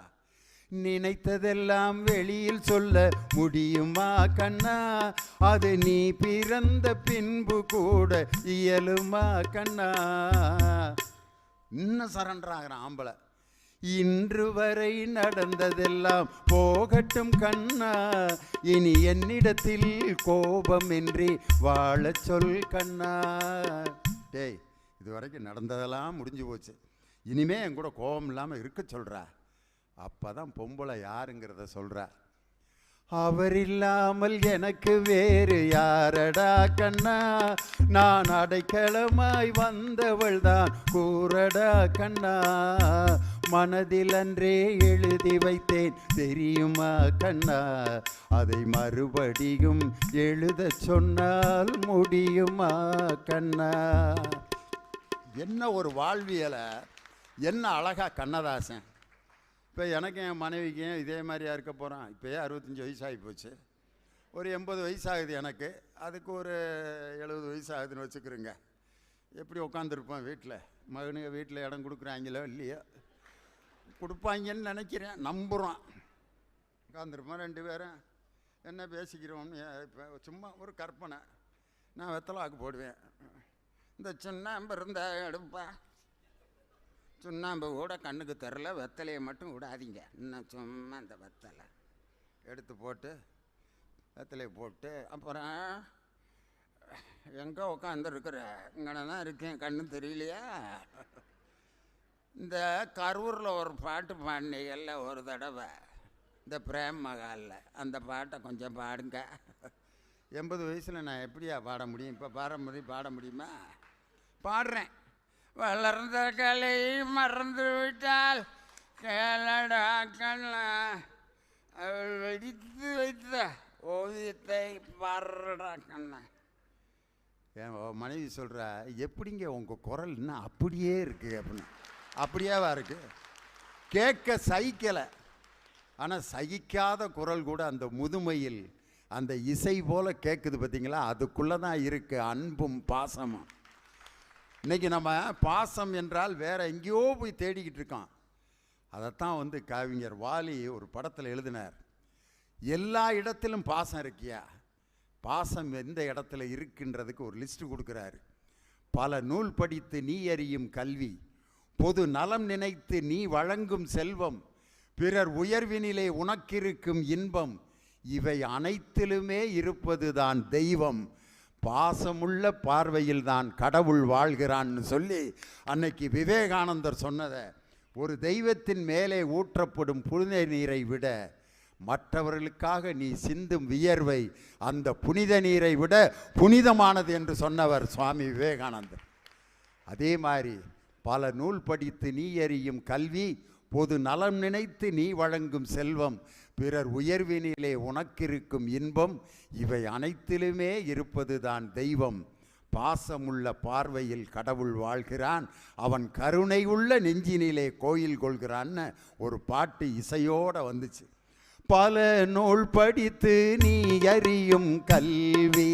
நினைத்ததெல்லாம் வெளியில் சொல்ல முடியுமா கண்ணா, அது நீ பிறந்த பின்பு கூட இயலுமா கண்ணா. இன்னும் சரண்டராகிறான் ஆம்பளை. இன்று வரை நடந்ததெல்லாம் போகட்டும் கண்ணா, இனி என்னிடத்தில் கோபமின்றி வாழ சொல் கண்ணா. டேய் இது வரைக்கும் நடந்ததெல்லாம் முடிஞ்சு போச்சு, இனிமே என் கூட கோபம் இல்லாமல் இருக்க சொல்கிறா. அப்போ தான் பொம்பளை யாருங்கிறத சொல்கிறா. அவர் இல்லாமல் எனக்கு வேறு யாரடா கண்ணா, நான் அடைக்கலமாய் வந்தவள் தான் கூறடா கண்ணா, மனதில் அன்றே எழுதி வைத்தேன் தெரியுமா கண்ணா, அதை மறுபடியும் எழுத சொன்னால் முடியுமா கண்ணா. என்ன ஒரு வாழ்வியலை, என்ன அழகா கண்ணதாசன். இப்போ எனக்கு என் மனைவிக்கும் இதே மாதிரியா இருக்க போகிறான். இப்போயே 65 வயசாகி போச்சு. ஒரு 80 வயசாகுது எனக்கு, அதுக்கு ஒரு 70 வயசாகுதுன்னு வச்சுக்கிறோங்க. எப்படி உட்காந்துருப்போம் வீட்டில்? மகனுங்க வீட்டில் இடம் கொடுக்குறாங்களோ இல்லையோ, கொடுப்பாங்கன்னு நினைக்கிறேன், நம்புகிறோம். உட்காந்துருப்போம் 2 பேரும் என்ன பேசிக்கிறோம்னு. இப்போ சும்மா ஒரு கற்பனை. நான் வெத்தலாக்கு போடுவேன். இந்த சுண்ணாம்பு இருந்தால் எடுப்பா, சுண்ணாம்பு கூட கண்ணுக்கு தரல, வெத்தலையை மட்டும் விடாதீங்க. இன்னும் சும்மா இந்த வெத்தலை எடுத்து போட்டு வெத்தலையை போட்டு, அப்புறம் எங்கே உட்காந்துருக்குற? இங்கே தான் இருக்கேன், கண்ணு தெரியலையா? இந்த கரூரில் ஒரு பாட்டு பாடினீங்கல்ல ஒரு தடவை, இந்த பிரேம் மகாலில், அந்த பாட்டை கொஞ்சம் பாடுங்க. 80 வயசில் நான் எப்படியா பாட முடியும்? இப்போ பாட முடியுமா? பாடுறேன். வளர்ந்த கலை மறந்து விட்டால் கேளடா கண்ணா, அவள் வெடித்து வைத்த ஓவியத்தை பாடுறடா கண்ணா. என் மனைவி சொல்கிறா, எப்படிங்க உங்கள் குரல் இன்னும் அப்படியே இருக்குது அப்படின்னு. அப்படியேவா இருக்குது? கேட்க சகிக்கலை, ஆனால் சகிக்காத குரல் கூட அந்த முதுமையில் அந்த இசை போல் கேட்குது பார்த்தீங்களா, அதுக்குள்ளே தான் இருக்குது அன்பும் பாசமும். இன்றைக்கி நம்ம பாசம் என்றால் வேறு எங்கேயோ போய் தேடிக்கிட்டு இருக்கோம். அதைத்தான் வந்து கவிஞர் வாலி ஒரு படத்தில் எழுதினார். எல்லா இடத்திலும் பாசம் இருக்கியா, பாசம் எந்த இடத்துல இருக்குன்றதுக்கு ஒரு லிஸ்ட்டு கொடுக்குறாரு. பல நூல் படித்து நீ அறியும் கல்வி, பொது நலம் நினைத்து நீ வழங்கும் செல்வம், பிறர் உயர்வினிலே உனக்கிருக்கும் இன்பம், இவை அனைத்திலுமே இருப்பதுதான் தெய்வம். பாசமுள்ள பார்வையில் தான் கடவுள் வாழ்கிறான்னு சொல்லி அன்னைக்கு விவேகானந்தர் சொன்னதை, ஒரு தெய்வத்தின் மேலே ஊற்றப்படும் புனித நீரை விட மற்றவர்களுக்காக நீ சிந்தும் வியர்வை அந்த புனித நீரை விட புனிதமானது என்று சொன்னவர் சுவாமி விவேகானந்தர். அதே மாதிரி பல நூல் படித்து நீ அறியும் கல்வி, பொது நலம் நினைத்து நீ வழங்கும் செல்வம், பிறர் உயர்வினிலே உனக்கிருக்கும் இன்பம், இவை அனைத்திலுமே இருப்பதுதான் தெய்வம். பாசமுள்ள பார்வையில் கடவுள் வாழ்கிறான், அவன் கருணை உள்ள நெஞ்சினிலே கோயில் கொள்கிறான்னு ஒரு பாட்டு இசையோடு வந்துச்சு. பல நூல் படித்து நீ அறியும் கல்வி,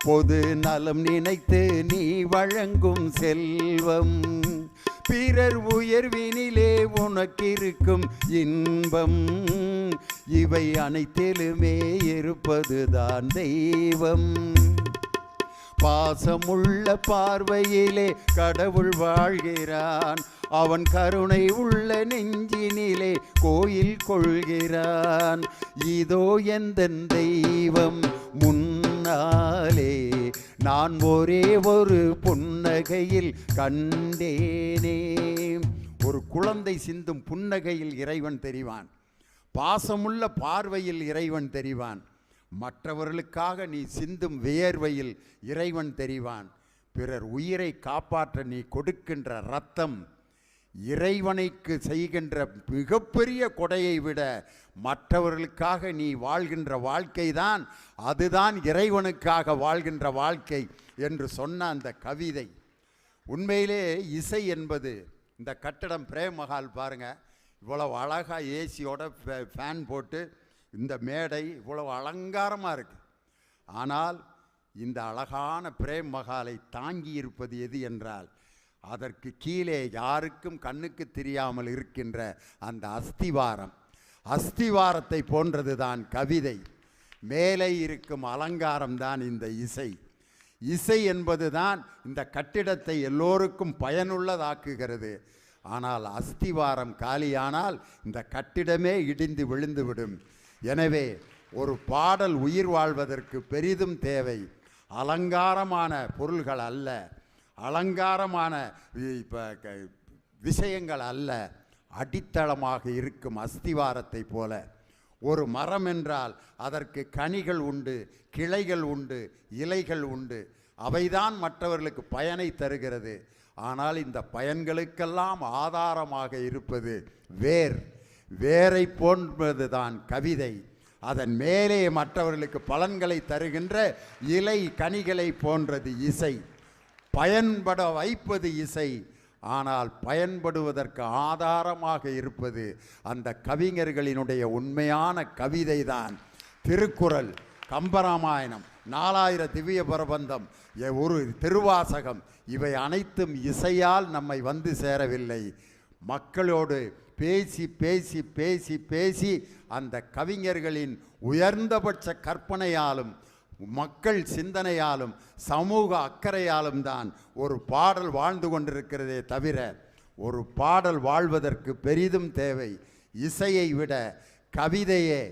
பொது நலம் நினைத்து நீ வழங்கும் செல்வம், பிறர் உயர்வினிலே உனக்கிருக்கும் இன்பம், இவை அனைத்திலுமே இருப்பதுதான் தெய்வம். பாசமுள்ள பார்வையிலே கடவுள் வாழ்கிறான், அவன் கருணை உள்ள நெஞ்சினிலே கோயில் கொள்கிறான். இதோ எந்தன் தெய்வம் முன்னாலே நான் ஒரே ஒரு புன்னகையில் கண்டேனே. ஒரு குழந்தை சிந்தும் புன்னகையில் இறைவன் தெரிவான், பாசமுள்ள பார்வையில் இறைவன் தெரிவான், மற்றவர்களுக்காக நீ சிந்தும் வியர்வையில் இறைவன் தெரிவான். பிறர் உயிரை காப்பாற்ற நீ கொடுக்கின்ற இரத்தம் இறைவனைக்கு செய்கின்ற மிகப்பெரிய கொடையை விட மற்றவர்களுக்காக நீ வாழ்கின்ற வாழ்க்கைதான், அதுதான் இறைவனுக்காக வாழ்கின்ற வாழ்க்கை என்று சொன்ன அந்த கவிதை. உண்மையிலே இசை என்பது, இந்த கட்டடம் பிரேம் மஹால் பாருங்கள், இவ்வளவு அழகாக ஏசியோட ஃபேன் போட்டு இந்த மேடை இவ்வளவு அலங்காரமாக இருக்குது. ஆனால் இந்த அழகான பிரேம் மஹாலை தாங்கி இருப்பது எது என்றால், அதற்கு கீழே யாருக்கும் கண்ணுக்கு தெரியாமல் இருக்கின்ற அந்த அஸ்திவாரம். அஸ்திவாரத்தை போன்றது தான் கவிதை, மேலே இருக்கும் அலங்காரம் தான் இந்த இசை. இசை என்பது தான் இந்த கட்டிடத்தை எல்லோருக்கும் பயனுள்ளதாக்குகிறது. ஆனால் அஸ்திவாரம் காலியானால் இந்த கட்டிடமே இடிந்து விழுந்துவிடும். எனவே ஒரு பாடல் உயிர் வாழ்வதற்கு பெரிதும் தேவை அலங்காரமான பொருள்கள் அல்ல, அலங்காரமான விஷயங்கள் அல்ல, அடித்தளமாக இருக்கும் அஸ்திவாரத்தை போல. ஒரு மரம் என்றால் அதற்கு கனிகள் உண்டு, கிளைகள் உண்டு, இலைகள் உண்டு, அவைதான் மற்றவர்களுக்கு பயனை தருகிறது. ஆனால் இந்த பயன்களுக்கெல்லாம் ஆதாரமாக இருப்பது வேர். வேரை போன்றது தான் கவிதை. அதன் மேலே மற்றவர்களுக்கு பலன்களை தருகின்ற இலை கனிகளை போன்றது இசை. பயன்பட வைப்பது இசை, ஆனால் பயன்படுவதற்கு ஆதாரமாக இருப்பது அந்த கவிஞர்களினுடைய உண்மையான கவிதை தான். திருக்குறள், கம்பராமாயணம், 4000 திவ்ய பிரபந்தம், ஒரு திருவாசகம், இவை அனைத்தும் இசையால் நம்மை வந்து சேரவில்லை. மக்களோடு பேசி பேசி பேசி பேசி அந்த கவிஞர்களின் உயர்ந்தபட்ச கற்பனையாலும் மக்கள் சிந்தனையாலும் சமூக அக்கறையாலும் தான் ஒரு பாடல் வாழ்ந்து கொண்டிருக்கிறதே தவிர, ஒரு பாடல் வாழ்வதற்கு பெரிதும் தேவை இசையை விட கவிதையே.